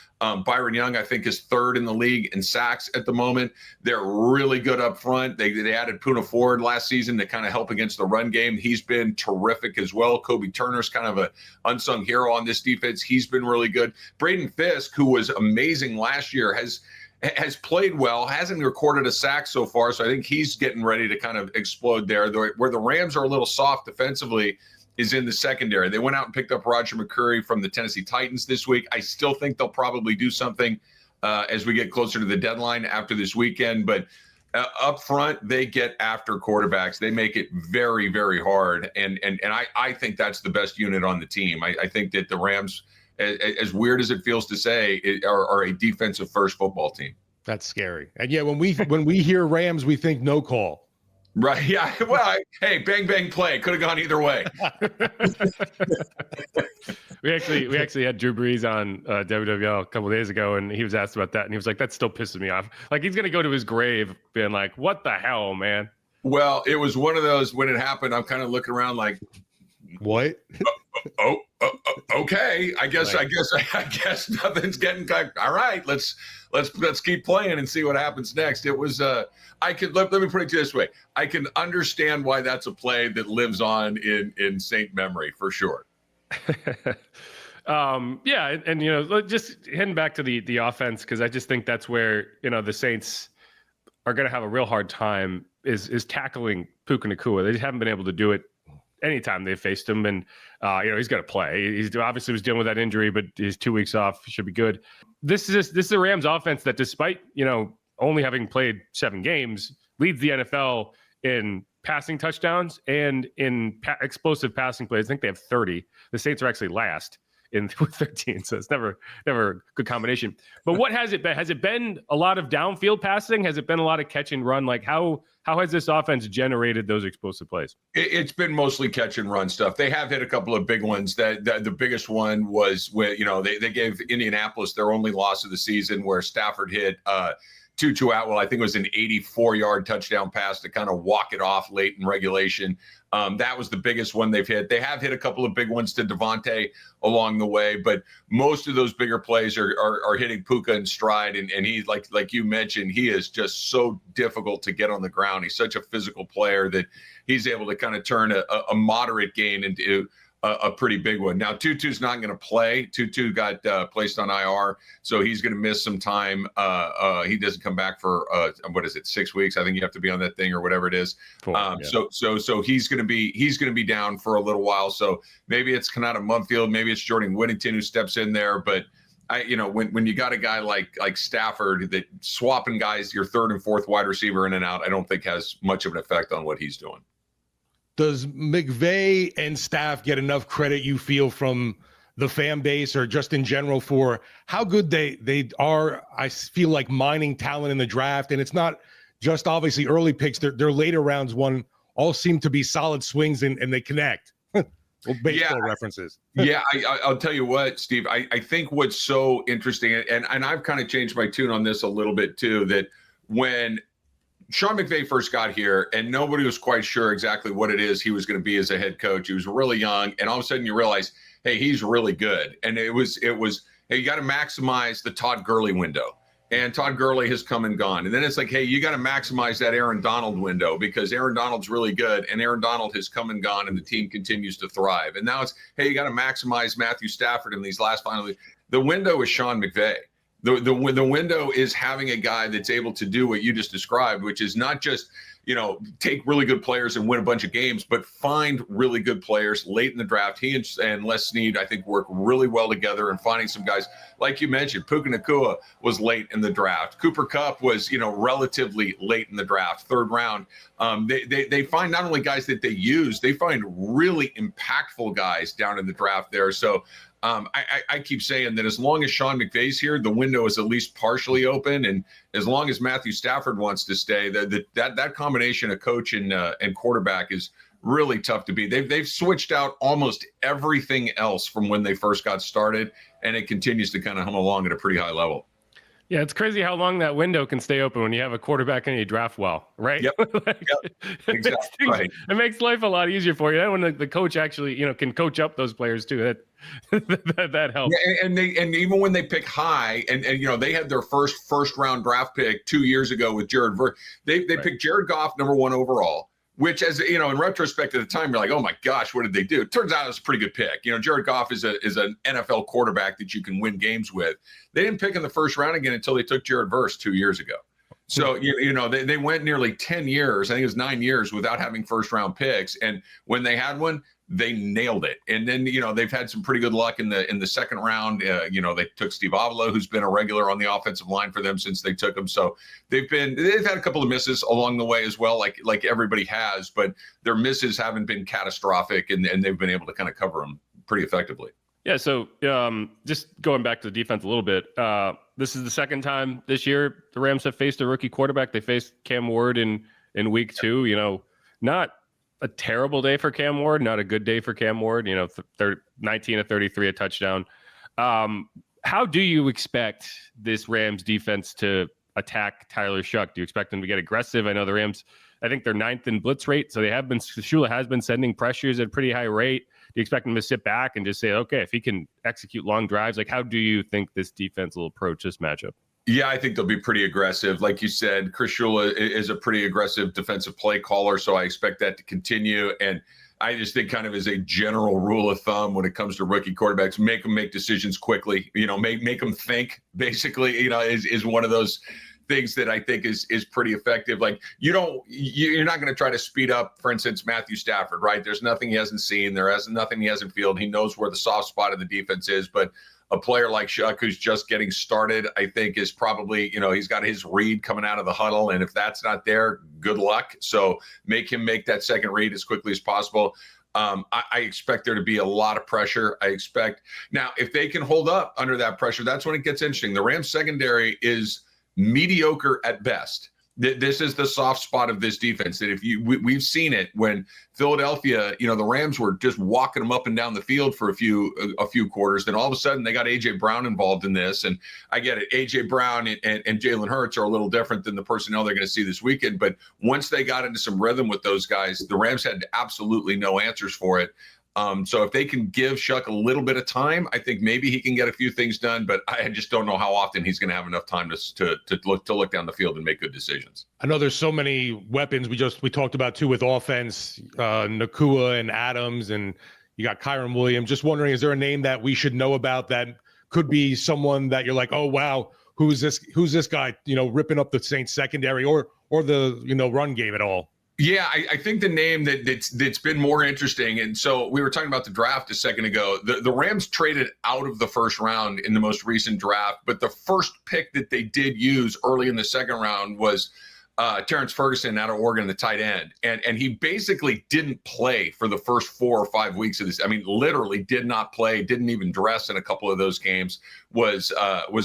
Byron Young, I think, is 3rd in the league in sacks at the moment. They're really good up front. They added Poona Ford last season to kind of help against the run game. He's been terrific as well. Kobe Turner's kind of an unsung hero on this defense. He's been really good. Braden Fisk, who was amazing last year, has played well, hasn't recorded a sack so far, so I think he's getting ready to kind of explode there. Where the Rams are a little soft defensively is in the secondary. They went out and picked up Roger McCreary from the Tennessee Titans this week. I still think they'll probably do something as we get closer to the deadline after this weekend. But up front, they get after quarterbacks. They make it very, very hard. And I think that's the best unit on the team. I think that the Rams, as weird as it feels to say, are a defensive first football team. That's scary. And yeah, when we hear Rams, we think no call. Right. Yeah. Well, hey, bang, bang, play. Could have gone either way. We actually had Drew Brees on WWL a couple of days ago, and he was asked about that, and he was like, "That still pisses me off. Like, he's gonna go to his grave being like, what the hell, man." Well, it was one of those when it happened. I'm kind of looking around like, what? Okay. I guess nothing's getting. All right. Let's keep playing and see what happens next. It was let me put it this way. I can understand why that's a play that lives on in Saint memory for sure. Yeah, and just heading back to the offense, because I just think that's where the Saints are going to have a real hard time is tackling Puka Nacua. They just haven't been able to do it anytime they've faced him, and he's got to play. He's obviously was dealing with that injury, but he's 2 weeks off, should be good. This is a Rams offense that, despite only having played 7 games, leads the NFL in passing touchdowns and in explosive passing plays. I think they have 30. The Saints are actually last with 13, so it's never a good combination. But what has it been? Has it been a lot of downfield passing? Has it been a lot of catch and run? Like, how has this offense generated those explosive plays? It's been mostly catch and run stuff. They have hit a couple of big ones. That the biggest one was when they gave Indianapolis their only loss of the season, where Stafford hit Tutu Atwell. I think it was an 84-yard touchdown pass to kind of walk it off late in regulation. That was the biggest one they've hit. They have hit a couple of big ones to Devontae along the way, but most of those bigger plays are hitting Puka in stride. And he, like you mentioned, he is just so difficult to get on the ground. He's such a physical player that he's able to kind of turn a moderate gain into a pretty big one. Now, Tutu's not going to play. Tutu got placed on IR, so he's going to miss some time. He doesn't come back for 6 weeks? I think you have to be on that thing or whatever it is. So he's going to be down for a little while. So maybe it's Kanata Mumfield, maybe it's Jordan Whittington who steps in there, but. When you got a guy like Stafford that swapping guys, your third and fourth wide receiver in and out, I don't think has much of an effect on what he's doing. Does McVay and staff get enough credit, you feel, from the fan base or just in general for how good they are? I feel like mining talent in the draft, and it's not just obviously early picks. Their later rounds one all seem to be solid swings and they connect. Well, baseball references. I'll tell you what, Steve, I think what's so interesting, and I've kind of changed my tune on this a little bit too, that when Sean McVay first got here and nobody was quite sure exactly what it is he was going to be as a head coach, he was really young, and all of a sudden you realize, hey, he's really good. And it was hey, you got to maximize the Todd Gurley window. And Todd Gurley has come and gone. And then it's like, hey, you got to maximize that Aaron Donald window because Aaron Donald's really good. And Aaron Donald has come and gone and the team continues to thrive. And now it's, hey, you got to maximize Matthew Stafford in these last finals. The window is Sean McVay. The window is having a guy that's able to do what you just described, which is not just, take really good players and win a bunch of games, but find really good players late in the draft. He and Les Snead, I think, work really well together and finding some guys. Like you mentioned, Puka Nacua was late in the draft. Cooper Kupp was, relatively late in the draft, third round. They find not only guys that they use, they find really impactful guys down in the draft there. So I keep saying that as long as Sean McVay's here, the window is at least partially open. And as long as Matthew Stafford wants to stay, that combination of coach and quarterback is really tough to beat. They've switched out almost everything else from when they first got started, and it continues to kind of hum along at a pretty high level. Yeah, it's crazy how long that window can stay open when you have a quarterback and you draft well, right? Yep. Exactly. Right. It makes life a lot easier for you. Then when the coach actually, can coach up those players too. That helps. Yeah, and even when they pick high, and they had their first round draft pick 2 years ago with Jared Ver. They picked Jared Goff number 1 overall. Which, as in retrospect at the time, you're like, oh my gosh, what did they do? It turns out it was a pretty good pick. Jared Goff is an NFL quarterback that you can win games with. They didn't pick in the first round again until they took Jared Verse 2 years ago. So, they went nearly 10 years, I think it was 9 years without having first round picks. And when they had one, they nailed it. And then, they've had some pretty good luck in the second round. They took Steve Avila, who's been a regular on the offensive line for them since they took him. So they've had a couple of misses along the way as well, like everybody has, but their misses haven't been catastrophic and they've been able to kind of cover them pretty effectively. Yeah. So just going back to the defense a little bit, this is the second time this year the Rams have faced a rookie quarterback. They faced Cam Ward in week 2, not a terrible day for Cam Ward, not a good day for Cam Ward, 19 of 33, a touchdown. How do you expect this Rams defense to attack Tyler Shough? Do you expect them to get aggressive? I know the Rams, I think they're 9th in blitz rate. So Shough has been sending pressures at a pretty high rate. Do you expect them to sit back and just say, okay, if he can execute long drives, how do you think this defense will approach this matchup? Yeah, I think they'll be pretty aggressive. Like you said, Chris Shough is a pretty aggressive defensive play caller, so I expect that to continue. And I just think kind of as a general rule of thumb when it comes to rookie quarterbacks, make them make decisions quickly. Make them think, basically, is one of those things that I think is pretty effective. Like you're not going to try to speed up, for instance, Matthew Stafford, right? There's nothing he hasn't seen. Nothing he hasn't felt. He knows where the soft spot of the defense is, but a player like Shough, who's just getting started, I think is probably, he's got his read coming out of the huddle. And if that's not there, good luck. So make him make that second read as quickly as possible. I expect there to be a lot of pressure. Now, if they can hold up under that pressure, that's when it gets interesting. The Rams secondary is mediocre at best. This is the soft spot of this defense. That we've seen it when Philadelphia, the Rams were just walking them up and down the field for a few quarters. Then all of a sudden they got A.J. Brown involved in this. And I get it. A.J. Brown and Jalen Hurts are a little different than the personnel they're going to see this weekend. But once they got into some rhythm with those guys, the Rams had absolutely no answers for it. So if they can give Shough a little bit of time, I think maybe he can get a few things done, but I just don't know how often he's going to have enough time to look down the field and make good decisions. I know there's so many weapons we talked about too with offense, Nacua and Adams, and You got Kyron Williams. Just wondering, is there a name that we should know about that could be someone that you're like, oh wow, who's this guy? Ripping up the Saints secondary or the run game at all. Yeah, I think the name that's been more interesting, and so we were talking about the draft a second ago. The Rams traded out of the first round in the most recent draft, but the first pick that they did use early in the second round was Terrence Ferguson out of Oregon, the tight end, and he basically didn't play for the first 4 or 5 weeks of this. I mean, literally did not play, didn't even dress in a couple of those games. Was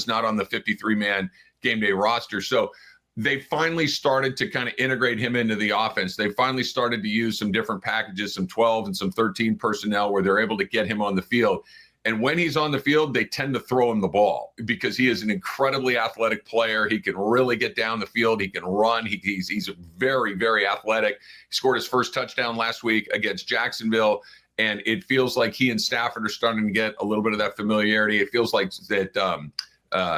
not on the 53-man game day roster. So they finally started to kind of integrate him into the offense. They finally started to use some different packages, some 12 and some 13 personnel, where they're able to get him on the field. And when he's on the field, they tend to throw him the ball because he is an incredibly athletic player. He can really get down the field. He can run. He's very, very athletic. He scored his first touchdown last week against Jacksonville. And it feels like he and Stafford are starting to get a little bit of that familiarity. It feels like that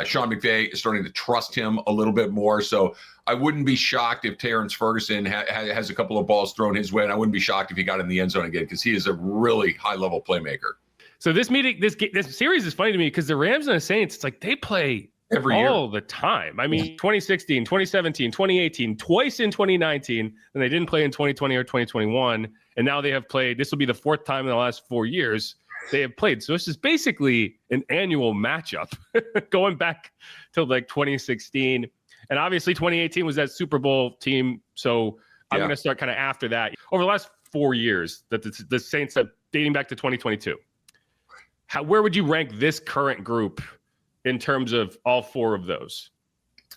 Sean McVay is starting to trust him a little bit more. So I wouldn't be shocked if Terrence Ferguson has a couple of balls thrown his way. And I wouldn't be shocked if he got in the end zone again, because he is a really high-level playmaker. So this series is funny to me because the Rams and the Saints, it's like they play every year, all the time. I mean, 2016, 2017, 2018, twice in 2019, and they didn't play in 2020 or 2021. And now they have played. This will be the fourth time in the last 4 years they have played. So this is basically an annual matchup going back to like 2016. And obviously 2018 was that Super Bowl team. So I'm going to start kind of after that. Over the last 4 years that the Saints have, dating back to 2022. Where would you rank this current group in terms of all four of those?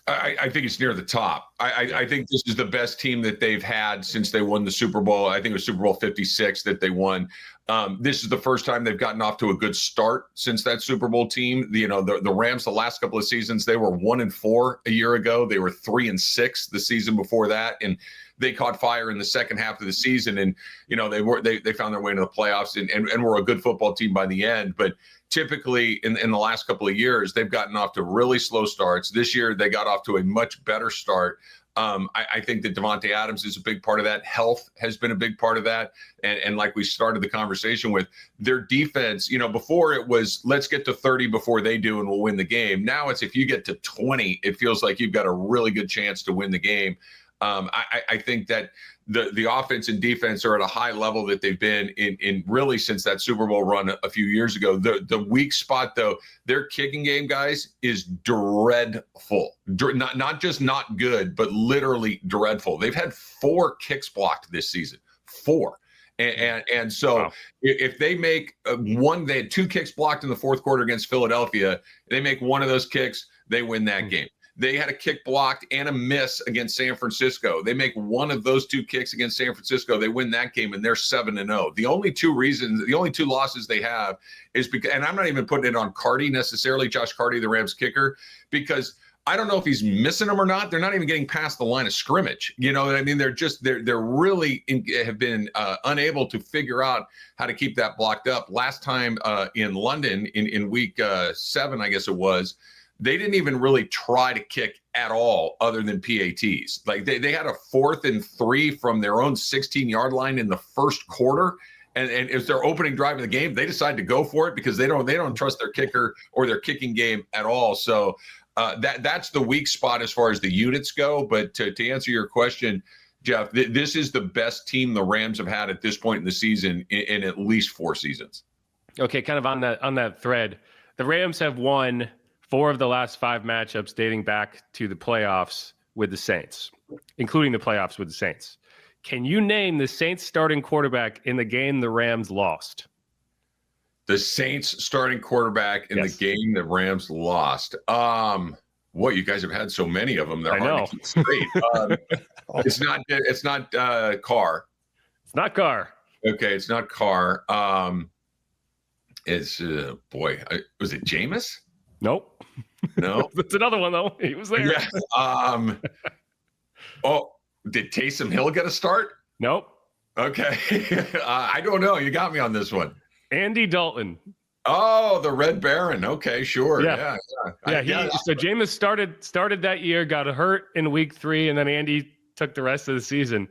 I think it's near the top. I think this is the best team that they've had since they won the Super Bowl. I think it was Super Bowl 56 that they won. This is the first time they've gotten off to a good start since that Super Bowl team. The Rams, the last couple of seasons, they were 1-4 a year ago. They were 3-6 the season before that, and they caught fire in the second half of the season. And they found their way into the playoffs and were a good football team by the end. But typically in the last couple of years, they've gotten off to really slow starts. This year, they got off to a much better start. I think that Davante Adams is a big part of that. Health has been a big part of that. And like we started the conversation with, their defense, before it was, let's get to 30 before they do and we'll win the game. Now it's, if you get to 20, it feels like you've got a really good chance to win the game. I think that the offense and defense are at a high level that they've been in really since that Super Bowl run a few years ago. The weak spot, though, their kicking game, guys, is dreadful. Not just not good, but literally dreadful. They've had 4 kicks blocked this season. 4. And so wow. If they make one, they had 2 kicks blocked in the fourth quarter against Philadelphia. They make one of those kicks, they win that game. They had a kick blocked and a miss against San Francisco. They make one of those 2 kicks against San Francisco. They win that game, and they're 7-0. The only 2 losses they have is because, and I'm not even putting it on Carty necessarily, Josh Carty, the Rams kicker, because I don't know if he's missing them or not. They're not even getting past the line of scrimmage. You know what I mean? They're really have been unable to figure out how to keep that blocked up. Last time in London in week 7, I guess it was, they didn't even really try to kick at all other than PATs. Like they had a 4th and 3 from their own 16-yard line in the first quarter. And it's their opening drive of the game. They decided to go for it because they don't trust their kicker or their kicking game at all. So that's the weak spot as far as the units go. But to answer your question, Jeff, this is the best team the Rams have had at this point in the season in at least 4 seasons. Okay, kind of on that thread, the Rams have won 4 of the last 5 matchups dating back to the playoffs with the Saints, including the playoffs with the Saints. Can you name the Saints starting quarterback in the game the Rams lost? The Saints starting quarterback in the game the Rams lost. What, you guys have had so many of them. They're hard to keep straight. It's not Carr. It's not Carr. Okay, it's not Carr. It's was it Jameis? Nope. No. That's another one though. He was there. Yeah. Did Taysom Hill get a start? Nope. Okay. I don't know. You got me on this one. Andy Dalton. Oh, the Red Baron. Okay, sure. Yeah. So Jameis started that year, got hurt in week 3, and then Andy took the rest of the season.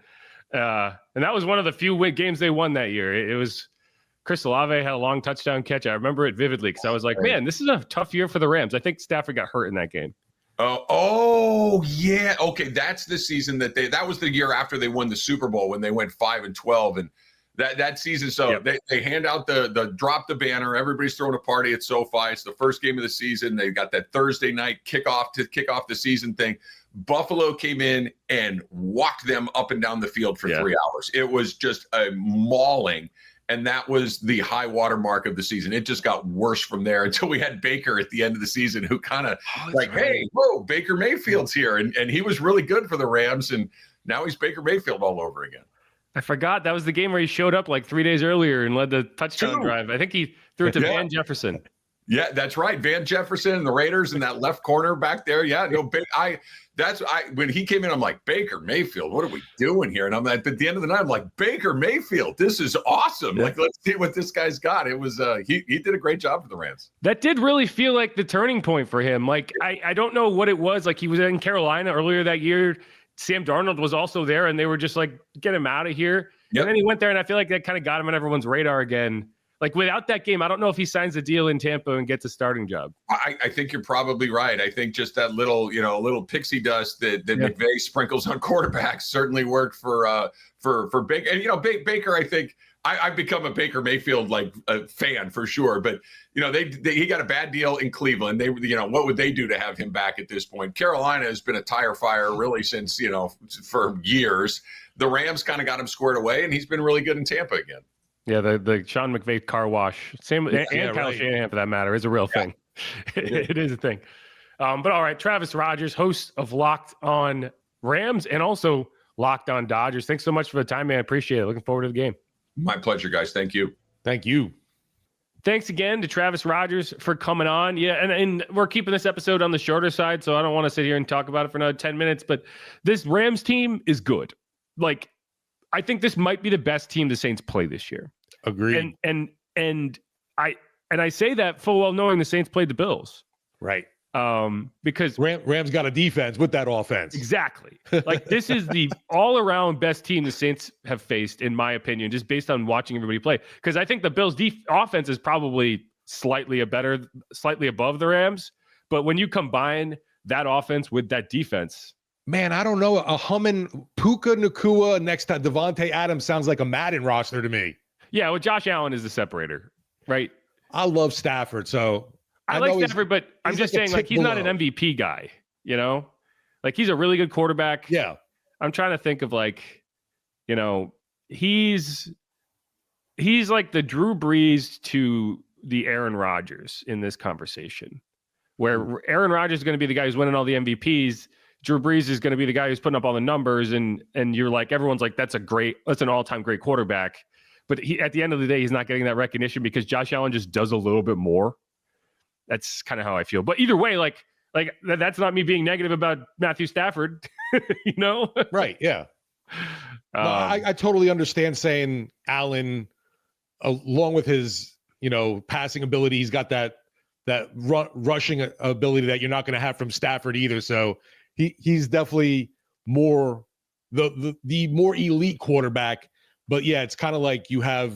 And that was one of the few games they won that year. It was Chris Olave had a long touchdown catch. I remember it vividly because I was like, man, this is a tough year for the Rams. I think Stafford got hurt in that game. Oh yeah. Okay, that's the season that was the year after they won the Super Bowl when they went 5-12, and that season. So they hand out the drop the banner. Everybody's throwing a party at SoFi. It's the first game of the season. They got that Thursday night kickoff to kick off the season thing. Buffalo came in and walked them up and down the field for 3 hours. It was just a mauling. And that was the high water mark of the season. It just got worse from there until we had Baker at the end of the season, who kind of hey, whoa, Baker Mayfield's here. And he was really good for the Rams. And now he's Baker Mayfield all over again. I forgot that was the game where he showed up like 3 days earlier and led the touchdown drive. I think he threw it to Van Jefferson. Yeah, that's right. Van Jefferson and the Raiders and that left corner back there. Yeah, no, when he came in, I'm like, Baker Mayfield, what are we doing here? And I'm at the end of the night, I'm like, Baker Mayfield, this is awesome. Like, let's see what this guy's got. It was he did a great job for the Rams. That did really feel like the turning point for him. Like, I don't know what it was. Like, he was in Carolina earlier that year. Sam Darnold was also there, and they were just like, get him out of here. Yep. And then he went there, and I feel like that kind of got him on everyone's radar again. Like, without that game, I don't know if he signs a deal in Tampa and gets a starting job. I think you're probably right. I think just that little pixie dust that McVay sprinkles on quarterbacks certainly worked for Baker. And, Baker, I think I've become a Baker Mayfield fan for sure. But, he got a bad deal in Cleveland. They, what would they do to have him back at this point? Carolina has been a tire fire really since, for years. The Rams kind of got him squared away, and he's been really good in Tampa again. Yeah, the Sean McVay car wash, and Kyle Shanahan for that matter, is a real thing. It is a thing. But all right, Travis Rodgers, host of Locked On Rams and also Locked On Dodgers. Thanks so much for the time, man. I appreciate it. Looking forward to the game. My pleasure, guys. Thank you. Thank you. Thanks again to Travis Rodgers for coming on. Yeah, and we're keeping this episode on the shorter side, so I don't want to sit here and talk about it for another 10 minutes, but this Rams team is good. Like, I think this might be the best team the Saints play this year. Agreed. And I say that full well knowing the Saints played the Bills. Right. Because Rams got a defense with that offense. Exactly. Like, this is the all-around best team the Saints have faced, in my opinion, just based on watching everybody play. Because I think the Bills' offense is probably slightly above the Rams. But when you combine that offense with that defense, man, I don't know. A humming Puka Nacua next to Devontae Adams sounds like a Madden roster to me. Yeah, well, Josh Allen is the separator, right? I love Stafford, so I like Stafford, but I'm just saying, like, he's not an MVP guy, Like, he's a really good quarterback. Yeah. I'm trying to think of, like, he's like the Drew Brees to the Aaron Rodgers in this conversation, where Aaron Rodgers is going to be the guy who's winning all the MVPs. Drew Brees is going to be the guy who's putting up all the numbers, and you're like, everyone's like, that's an all-time great quarterback. But at the end of the day, he's not getting that recognition because Josh Allen just does a little bit more. That's kind of how I feel. But either way, like that's not me being negative about Matthew Stafford, Right, yeah. No, I totally understand saying Allen, along with his, passing ability, he's got that rushing ability that you're not going to have from Stafford either. So he's definitely more the more elite quarterback. But yeah, it's kind of like you have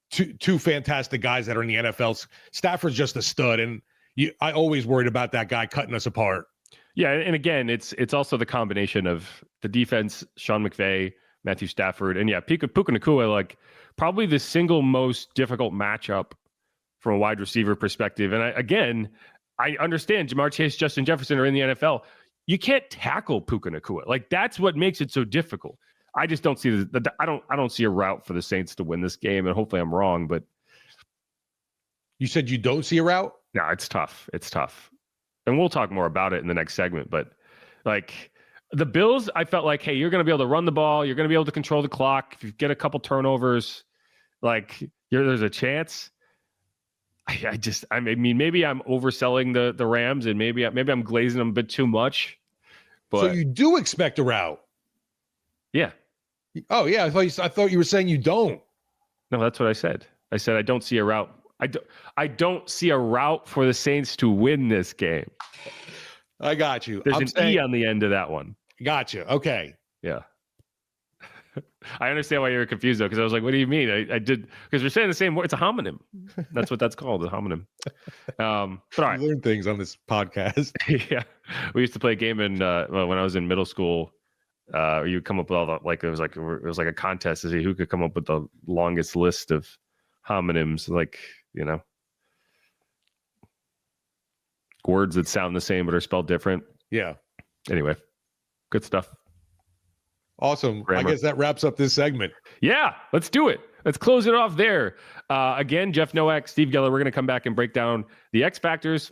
two fantastic guys that are in the NFL. Stafford's just a stud, and I always worried about that guy cutting us apart. Yeah, and again, it's also the combination of the defense, Sean McVay, Matthew Stafford, and Puka Nacua, like, probably the single most difficult matchup from a wide receiver perspective. And I understand Jamar Chase, Justin Jefferson are in the NFL. You can't tackle Puka Nacua. Like, that's what makes it so difficult. I just don't see I don't see a route for the Saints to win this game, and hopefully I'm wrong. But you said you don't see a route? No, it's tough. It's tough, and we'll talk more about it in the next segment. But like the Bills, I felt like, hey, you're going to be able to run the ball. You're going to be able to control the clock. If you get a couple turnovers, like there's a chance. I mean, maybe I'm overselling the Rams, and maybe I'm glazing them a bit too much. But so you do expect a route? Yeah. Oh yeah, I thought you were saying you don't. No, that's what I said. I said I don't see a route. I don't see a route for the Saints to win this game. I got you. There's E on the end of that one. Gotcha. Okay. Yeah. I understand why you were confused though, because I was like, "What do you mean?" I did because we're saying the same word. It's a homonym. That's what that's called, a homonym. But all right, You learn things on this podcast. yeah, we used to play a game when I was in middle school. You come up with all the it was like a contest to see who could come up with the longest list of homonyms, words that sound the same but are spelled different. Yeah. Anyway, good stuff. Awesome. Grammar. I guess that wraps up this segment. Yeah, let's do it. Let's close it off there. Again, Jeff Nowak, Steve Geller, we're going to come back and break down the X factors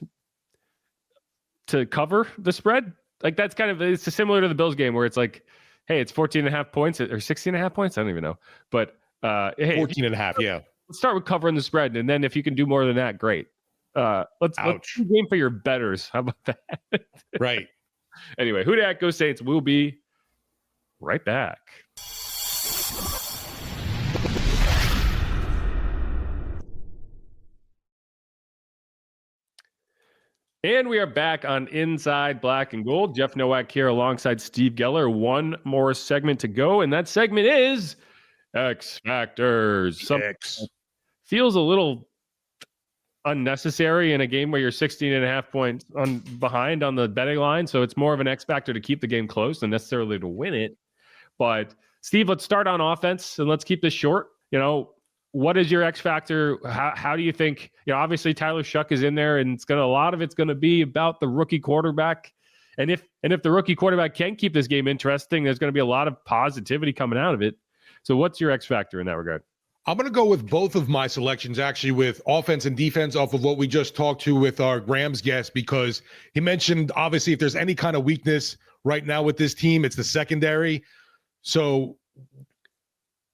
to cover the spread. Like that's it's similar to the Bills game where it's like, hey, it's 14.5 points or 16.5 points. I don't even know. But hey, 14.5. Yeah. Let's start with covering the spread. And then if you can do more than that, great. Let's game for your bettors. How about that? Right. Anyway, who dat go Saints. We'll be right back. And we are back on Inside Black and Gold. Jeff Nowak here alongside Steve Geller. One more segment to go, and that segment is X Factors. Feels a little unnecessary in a game where you're 16.5 points behind on the betting line, so it's more of an X Factor to keep the game close than necessarily to win it. But, Steve, let's start on offense, and let's keep this short. What is your X factor? How do you think? Obviously Tyler Shough is in there, and a lot of it's going to be about the rookie quarterback. And if the rookie quarterback can keep this game interesting, there's going to be a lot of positivity coming out of it. So, what's your X factor in that regard? I'm going to go with both of my selections, actually, with offense and defense, off of what we just talked to with our Rams guest, because he mentioned obviously if there's any kind of weakness right now with this team, it's the secondary. So.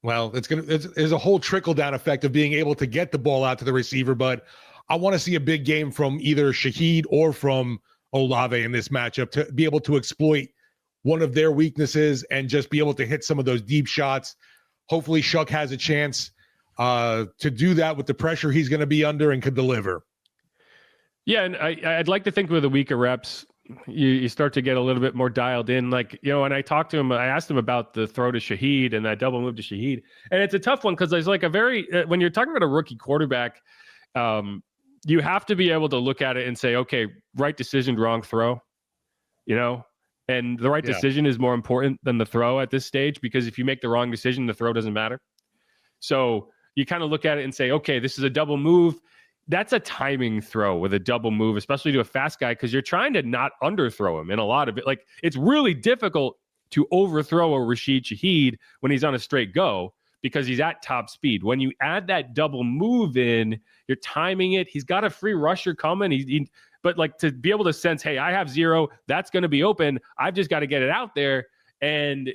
Well, there's a whole trickle-down effect of being able to get the ball out to the receiver, but I want to see a big game from either Shaheed or from Olave in this matchup to be able to exploit one of their weaknesses and just be able to hit some of those deep shots. Hopefully Shough has a chance to do that with the pressure he's going to be under and can deliver. Yeah, and I'd like to think with the weaker reps, you start to get a little bit more dialed in. When I talked to him, I asked him about the throw to Shaheed and that double move to Shaheed. And it's a tough one because there's when you're talking about a rookie quarterback, you have to be able to look at it and say, okay, right decision, wrong throw, and the right decision is more important than the throw at this stage, because if you make the wrong decision, the throw doesn't matter. So you kind of look at it and say, okay, this is a double move. That's a timing throw with a double move, especially to a fast guy, because you're trying to not underthrow him in a lot of it. It's really difficult to overthrow a Rashid Shaheed when he's on a straight go because he's at top speed. When you add that double move in, you're timing it. He's got a free rusher coming. But to be able to sense, hey, I have zero, that's going to be open. I've just got to get it out there. And,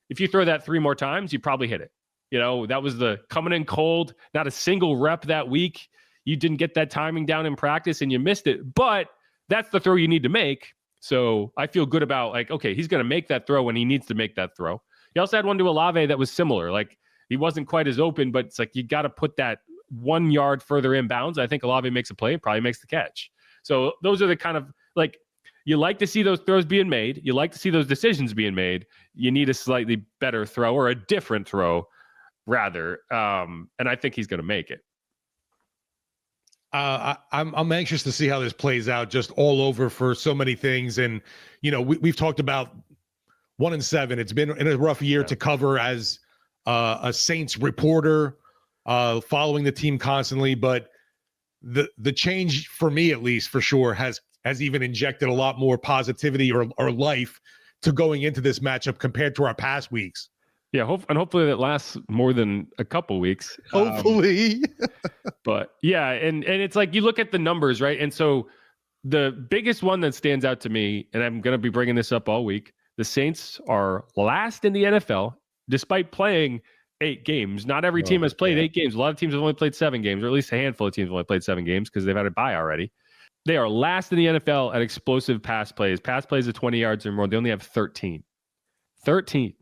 if you throw that 3 more times, you probably hit it. That was the coming in cold, not a single rep that week. You didn't get that timing down in practice and you missed it, but that's the throw you need to make. So I feel good about okay, he's going to make that throw when he needs to make that throw. He also had one to Olave that was similar. He wasn't quite as open, but it's you got to put that 1 yard further inbounds. I think Olave makes a play, probably makes the catch. So those are the kind of you like to see those throws being made. You like to see those decisions being made. You need a slightly better throw or a different throw rather. And I think he's going to make it. I'm anxious to see how this plays out just all over for so many things. And, we've talked about 1-7. It's been in a rough year to cover as a Saints reporter, following the team constantly. But the change for me, at least for sure, has even injected a lot more positivity or life to going into this matchup compared to our past weeks. Yeah, hopefully that lasts more than a couple weeks. Hopefully. But yeah, and it's you look at the numbers, right? And so the biggest one that stands out to me, and I'm going to be bringing this up all week, the Saints are last in the NFL despite playing 8 games. Not every team has played 8 games. A lot of teams have only played 7 games, or at least a handful of teams have only played 7 games because they've had a bye already. They are last in the NFL at explosive pass plays. Pass plays of 20 yards or more. They only have 13. 13.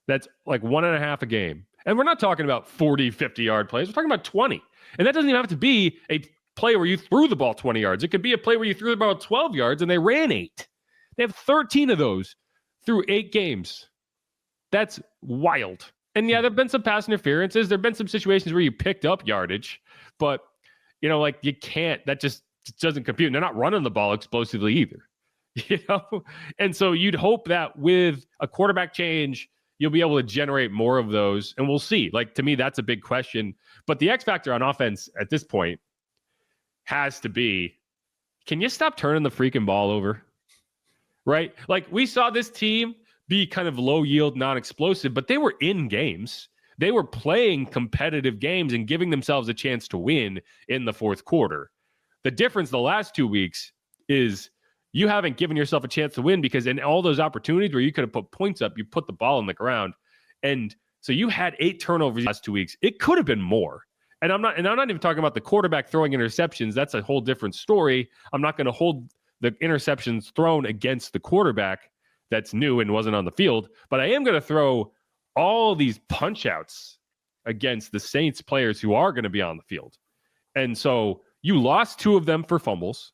That's 1.5 a game. And we're not talking about 40, 50-yard plays. We're talking about 20. And that doesn't even have to be a play where you threw the ball 20 yards. It could be a play where you threw the ball 12 yards and they ran 8. They have 13 of those through 8 games. That's wild. And yeah, there've been some pass interferences. There've been some situations where you picked up yardage, but like you can't. That just doesn't compute. And they're not running the ball explosively either. And so you'd hope that with a quarterback change, you'll be able to generate more of those, and we'll see. Like, to me, that's a big question. But the X factor on offense at this point has to be, can you stop turning the freaking ball over? Right? Like, we saw this team be kind of low yield, non-explosive, but they were in games. They were playing competitive games and giving themselves a chance to win in the fourth quarter. The difference the last 2 weeks is you haven't given yourself a chance to win, because in all those opportunities where you could have put points up, you put the ball on the ground. And so you had 8 turnovers the last 2 weeks. It could have been more. And I'm not even talking about the quarterback throwing interceptions. That's a whole different story. I'm not going to hold the interceptions thrown against the quarterback that's new and wasn't on the field, but I am going to throw all these punch outs against the Saints players who are going to be on the field. And so you lost 2 of them for fumbles.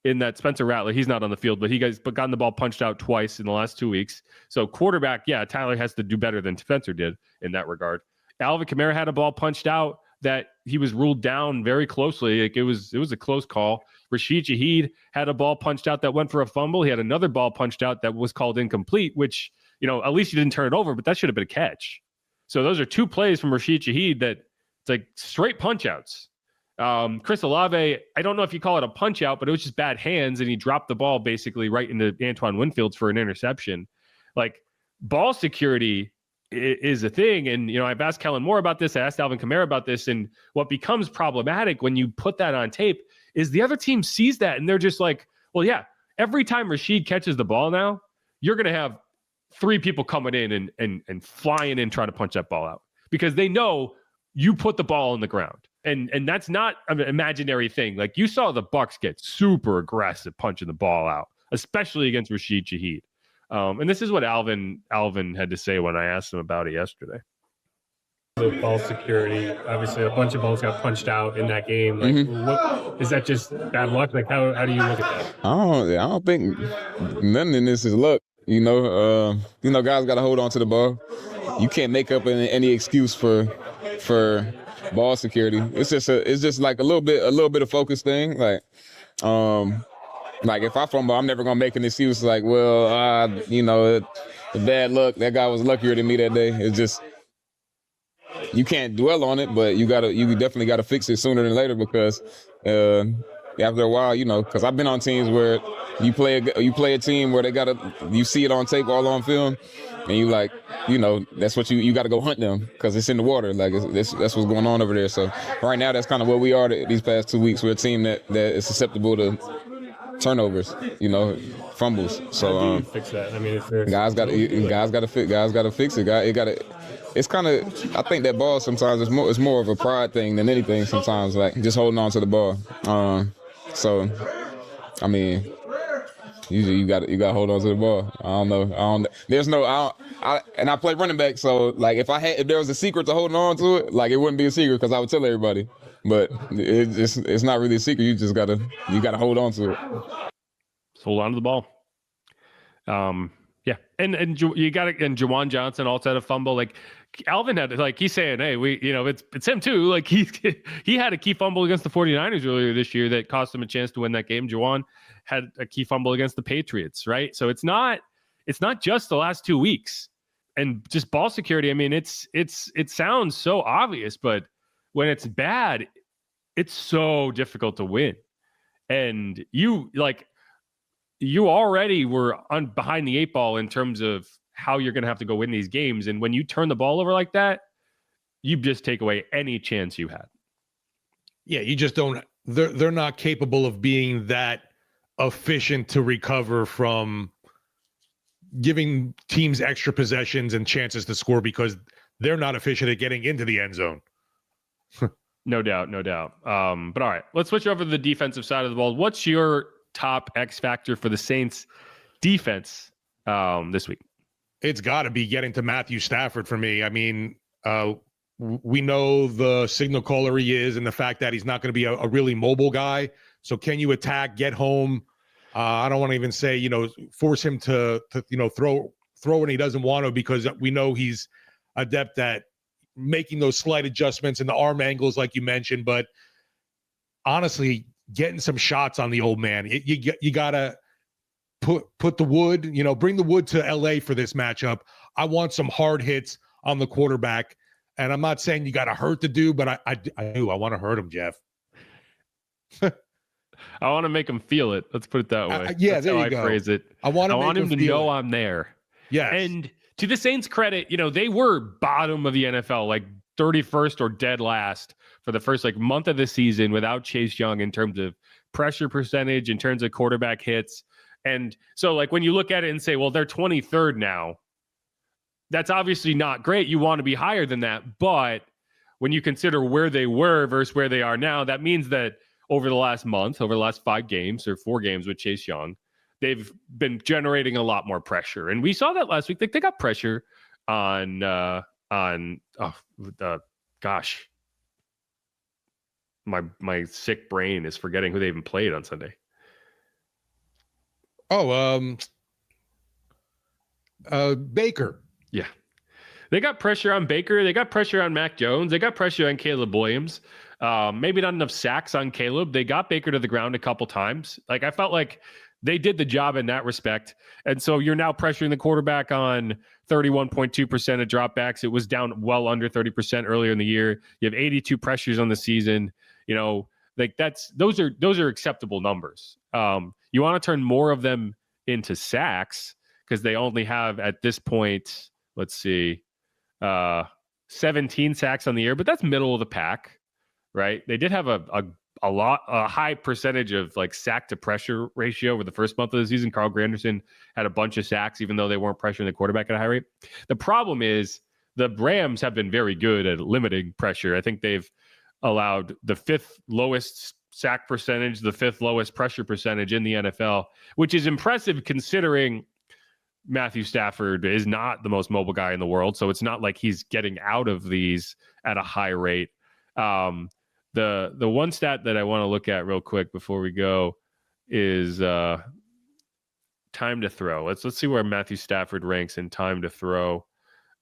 In that Spencer Rattler, he's not on the field, but gotten the ball punched out twice in the last 2 weeks. So quarterback, yeah, Tyler has to do better than Spencer did in that regard. Alvin Kamara had a ball punched out that he was ruled down very closely. Like, it was a close call. Rashid Shaheed had a ball punched out that went for a fumble. He had another ball punched out that was called incomplete, which, at least he didn't turn it over, but that should have been a catch. So those are 2 plays from Rashid Shaheed that it's like straight punch outs. Chris Olave, I don't know if you call it a punch out, but it was just bad hands, and he dropped the ball basically right into Antoine Winfield's for an interception. Like, ball security is a thing. And, I've asked Kellen Moore about this. I asked Alvin Kamara about this. And what becomes problematic when you put that on tape is the other team sees that and they're just like, well, yeah, every time Rashid catches the ball now, you're going to have 3 people coming in and flying in trying to punch that ball out, because they know you put the ball on the ground. And that's not an imaginary thing. Like, you saw the Bucks get super aggressive punching the ball out, especially against Rashid Shaheed. And this is what Alvin had to say when I asked him about it yesterday. The ball security, obviously a bunch of balls got punched out in that game. Like, what is that, just bad luck? Like, how do you look at that? I don't think nothing in this is luck. Guys got to hold on to the ball. You can't make up any excuse for ball security. It's just like a little bit of focus thing. Like if I fumble, I'm never gonna make an excuse like, well, bad luck. That guy was luckier than me that day. It's just, you can't dwell on it, but you definitely gotta fix it sooner than later, because after a while, because I've been on teams where you play a team where you see it on tape, all on film, and you like, that's what you got to go hunt them, because it's in the water. Like, that's what's going on over there. So right now, that's kind of what we are these past 2 weeks. We're a team that is susceptible to turnovers, fumbles. So how do you fix that? I mean, guys got to fix it. It's kind of, I think that ball sometimes is more of a pride thing than anything. Sometimes, like, just holding on to the ball. So I mean, usually you got to hold on to the ball. I don't know. There's no. And I play running back, so like if there was a secret to holding on to it, like, it wouldn't be a secret because I would tell everybody. But it's not really a secret. You just gotta hold on to it. Just hold on to the ball. Yeah, and you got it. And Juwan Johnson also had a fumble. Like, Alvin had, like, he's saying, hey, it's him too. Like, he had a key fumble against the 49ers earlier this year that cost him a chance to win that game. Juwan had a key fumble against the Patriots, right? So it's not just the last 2 weeks. And just ball security, I mean, it sounds so obvious, but when it's bad, it's so difficult to win. And you already were behind the 8 ball in terms of how you're going to have to go win these games. And when you turn the ball over like that, you just take away any chance you had. Yeah, you just don't. They're not capable of being that efficient to recover from giving teams extra possessions and chances to score, because they're not efficient at getting into the end zone. No doubt. But all right, let's switch over to the defensive side of the ball. What's your top X factor for the Saints defense this week? It's got to be getting to Matthew Stafford for me. I mean, we know the signal caller he is, and the fact that he's not going to be a really mobile guy. So can you attack, get home? I don't want to even say, force him to throw throw when he doesn't want to, because we know he's adept at making those slight adjustments in the arm angles, like you mentioned. But honestly, getting some shots on the old man, you gotta put the wood, bring the wood to LA for this matchup. I want some hard hits on the quarterback, and I'm not saying you got to hurt the dude, but I do. I want to hurt him, Jeff. I want to make him feel it. Let's put it that way. That's there how you go. Phrase it. I want him to know I'm there. Yes. And to the Saints' credit, they were bottom of the NFL, like 31st or dead last for the first month of the season without Chase Young in terms of pressure percentage, in terms of quarterback hits. And so when you look at it and say, well, they're 23rd now, that's obviously not great. You want to be higher than that. But when you consider where they were versus where they are now, that means that over the last month, over the last 5 games or 4 games with Chase Young, they've been generating a lot more pressure. And we saw that last week. They got pressure on my sick brain is forgetting who they even played on Sunday. Baker. Yeah. They got pressure on Baker. They got pressure on Mac Jones. They got pressure on Caleb Williams. Maybe not enough sacks on Caleb. They got Baker to the ground a couple times. I felt like they did the job in that respect. And so you're now pressuring the quarterback on 31.2% of dropbacks. It was down well under 30% earlier in the year. You have 82 pressures on the season. Those are acceptable numbers. You want to turn more of them into sacks because they only have at this point, 17 sacks on the year, but that's middle of the pack, right? They did have a high percentage of sack to pressure ratio over the first month of the season. Carl Granderson had a bunch of sacks, even though they weren't pressuring the quarterback at a high rate. The problem is the Rams have been very good at limiting pressure. I think they've allowed the 5th lowest sack percentage, the 5th lowest pressure percentage in the NFL, which is impressive considering Matthew Stafford is not the most mobile guy in the world. So it's not like he's getting out of these at a high rate. The one stat that I want to look at real quick before we go is time to throw. Let's see where Matthew Stafford ranks in time to throw,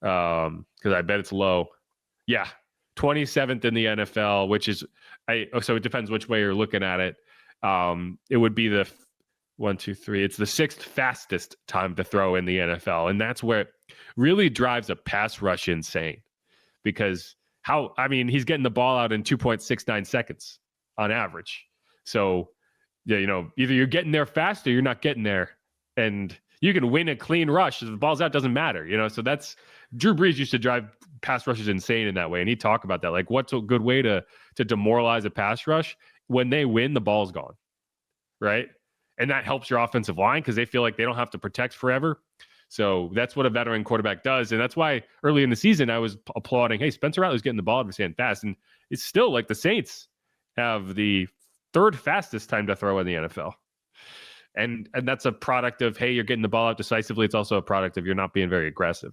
because I bet it's low. Yeah, 27th in the NFL, which is so it depends which way you're looking at it. It would be the 1, 2, 3. It's the 6th fastest time to throw in the NFL, and that's where it really drives a pass rush insane, because he's getting the ball out in 2.69 seconds on average. So, either you're getting there fast or you're not getting there. And you can win a clean rush. If the ball's out, doesn't matter, so that's Drew Brees used to drive pass rushes insane in that way. And he talked about that. What's a good way to demoralize a pass rush? When they win, the ball's gone. Right. And that helps your offensive line because they feel like they don't have to protect forever. So that's what a veteran quarterback does. And that's why early in the season, I was applauding, hey, Spencer Rattler's getting the ball to stand fast. And it's still the Saints have the 3rd fastest time to throw in the NFL. And that's a product of, hey, you're getting the ball out decisively. It's also a product of you're not being very aggressive.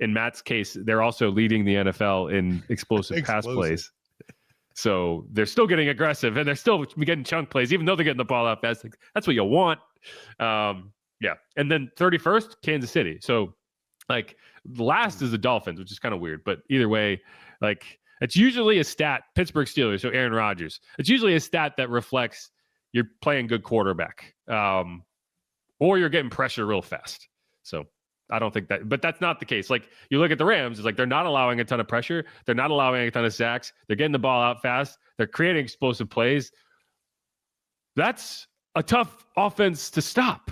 In Matt's case, they're also leading the NFL in explosive pass plays. So they're still getting aggressive and they're still getting chunk plays, even though they're getting the ball out fast. That's what you want. Yeah. And then 31st, Kansas City. So last is the Dolphins, which is kind of weird, but either way, it's usually a stat, Pittsburgh Steelers. So Aaron Rodgers, it's usually a stat that reflects you're playing good quarterback, or you're getting pressure real fast. So I don't think that, but that's not the case. You look at the Rams, it's they're not allowing a ton of pressure. They're not allowing a ton of sacks. They're getting the ball out fast. They're creating explosive plays. That's a tough offense to stop.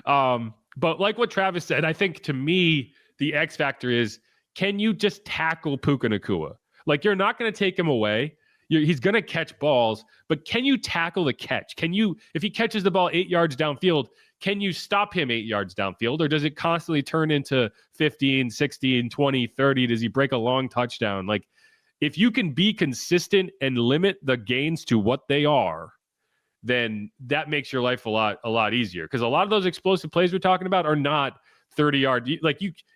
But like what Travis said, I think to me, the X factor is, can you just tackle Puka Nacua? You're not going to take him away. He's going to catch balls, but can you tackle the catch? Can you, if he catches the ball 8 yards downfield, can you stop him 8 yards downfield? Or does it constantly turn into 15, 16, 20, 30? Does he break a long touchdown? If you can be consistent and limit the gains to what they are, then that makes your life a lot easier. Because a lot of those explosive plays we're talking about are not 30-yard.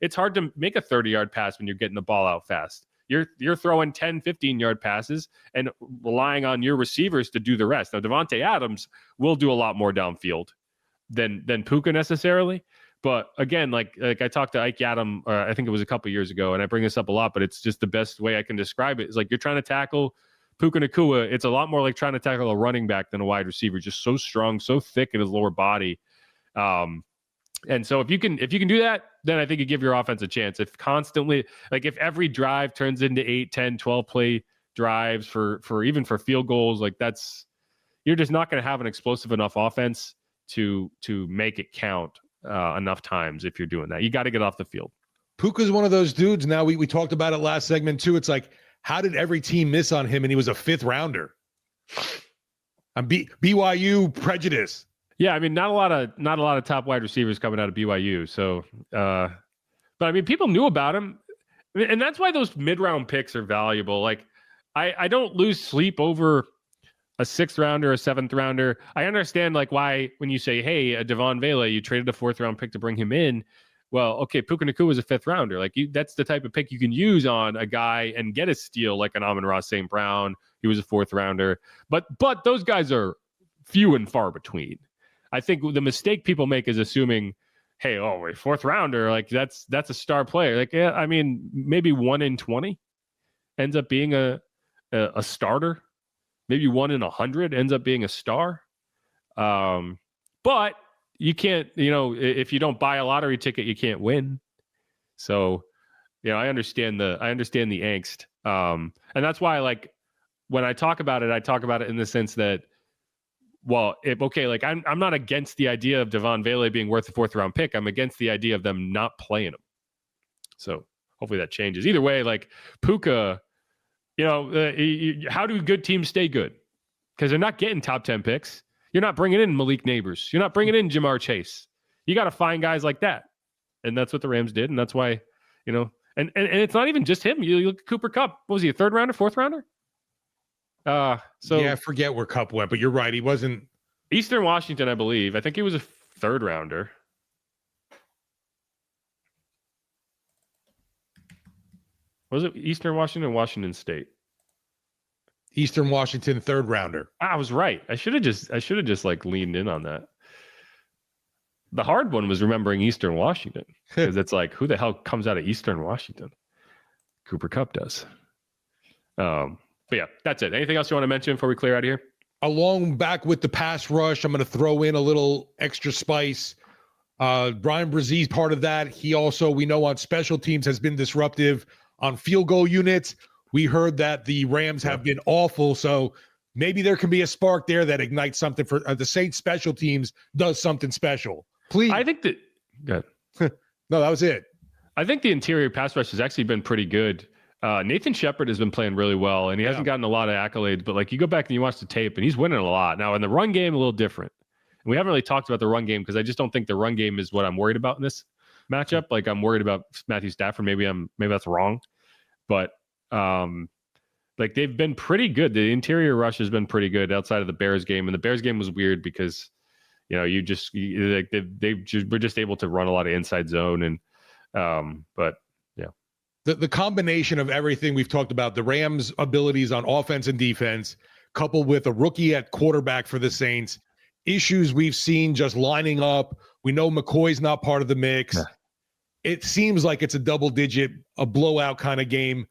It's hard to make a 30-yard pass when you're getting the ball out fast. You're throwing 10, 15-yard passes and relying on your receivers to do the rest. Now, Devontae Adams will do a lot more downfield than Puka necessarily, But again, like I talked to Ike Adam, I think it was a couple years ago, and I bring this up a lot, but it's just the best way I can describe it. It's like you're trying to tackle Puka Nacua. It's a lot more like trying to tackle a running back than a wide receiver. Just so strong, so thick in his lower body. And so if you can do that, then I think you give your offense a chance. If constantly, like if every drive turns into 8, 10, 12 play drives for even for field goals, like you're just not going to have an explosive enough offense to make it count enough times. If you're doing that, you got to get off the field. Puka's one of those dudes. Now we talked about it last segment too. It's like, how did every team miss on him? And he was a 5th rounder. I'm BYU prejudice. Yeah, I mean, not a lot of top wide receivers coming out of BYU. So, but I mean, people knew about him, and that's why those mid-round picks are valuable. Like, I don't lose sleep over a 6th rounder, a 7th rounder. I understand like why when you say, hey, a Devon Vela, you traded a 4th round pick to bring him in. Well, okay, Puka Nacua was a 5th rounder. Like that's the type of pick you can use on a guy and get a steal like an Amon-Ra St. Brown. He was a 4th rounder, but those guys are few and far between. I think the mistake people make is assuming, hey, a 4th rounder, like that's a star player. Like, yeah, I mean, maybe 1 in 20 ends up being a starter. Maybe 1 in 100 ends up being a star. But you can't, if you don't buy a lottery ticket, you can't win. So, I understand the angst. And that's why, like, when I talk about it in the sense that, well, I'm not against the idea of Devon Vele being worth a 4th round pick. I'm against the idea of them not playing him. So hopefully that changes. Either way, like Puka, how do good teams stay good? Because they're not getting top 10 picks. You're not bringing in Malik Neighbors. You're not bringing in Jamar Chase. You got to find guys like that. And that's what the Rams did. And that's why, and it's not even just him. You look at Cooper Kupp. What was he, a 3rd rounder, 4th rounder? I forget where Kupp went, but you're right. He wasn't Eastern Washington, I believe. I think he was a 3rd rounder. Was it Eastern Washington or Washington State? Eastern Washington 3rd rounder. I was right. I should have just like leaned in on that. The hard one was remembering Eastern Washington because it's like, who the hell comes out of Eastern Washington? Cooper Kupp does. But yeah, that's it. Anything else you want to mention before we clear out of here? Along back with the pass rush, I'm going to throw in a little extra spice. Brian Brzee, part of that. He also, we know on special teams, has been disruptive on field goal units. We heard that the Rams have been awful, so maybe there can be a spark there that ignites something for the Saints special teams, does something special. Please. I think that good. No, that was it. I think the interior pass rush has actually been pretty good. Nathan Shepard has been playing really well, and he hasn't gotten a lot of accolades, but like you go back and you watch the tape, and he's winning a lot. Now, in the run game, a little different. And we haven't really talked about the run game because I just don't think the run game is what I'm worried about in this matchup. Like I'm worried about Matthew Stafford. Maybe that's wrong. But like they've been pretty good. The interior rush has been pretty good outside of the Bears game. And the Bears game was weird because, they were just able to run a lot of inside zone. And, but yeah. The combination of everything we've talked about, the Rams' abilities on offense and defense, coupled with a rookie at quarterback for the Saints, issues we've seen just lining up. We know McCoy's not part of the mix. Yeah. It seems like it's a blowout kind of game,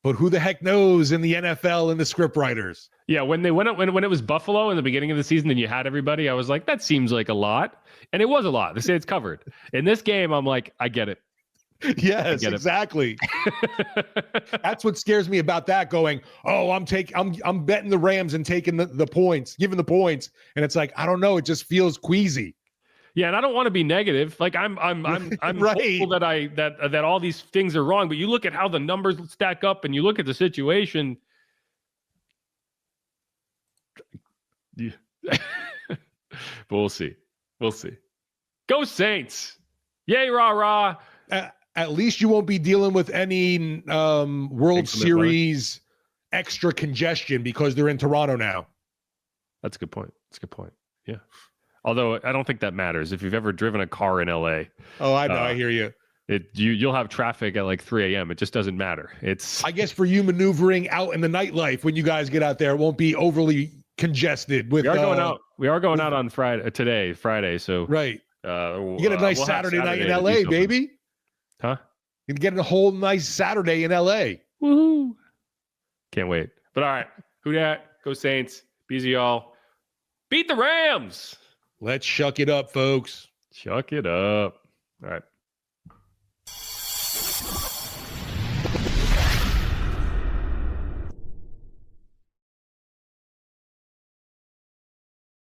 but who the heck knows in the NFL and the script writers? Yeah, when they went up, when it was Buffalo in the beginning of the season and you had everybody, I was like, that seems like a lot. And it was a lot. They say it's covered. In this game, I'm like, I get it. Yes, exactly. That's what scares me about that going, I'm betting the Rams and taking the points, giving the points. And it's like, I don't know. It just feels queasy. Yeah, and I don't want to be negative. Like I'm right. hopeful that all these things are wrong. But you look at how the numbers stack up, and you look at the situation. Yeah. But we'll see. Go Saints! Yay, rah rah! At least you won't be dealing with any World Series extra congestion because they're in Toronto now. That's a good point. Yeah. Although I don't think that matters. If you've ever driven a car in LA. Oh, I know. I hear you. You'll have traffic at like 3 a.m. It just doesn't matter. I guess for you maneuvering out in the nightlife when you guys get out there, it won't be overly congested. We are going out on Friday. So right. You get a nice we'll have Saturday night in to do LA, something. baby. Huh? You get a whole nice Saturday in LA. Woohoo! Can't wait. But all right, who dat? Go Saints. Bees y'all. Beat the Rams. Let's shuck it up, folks. Shuck it up. All right.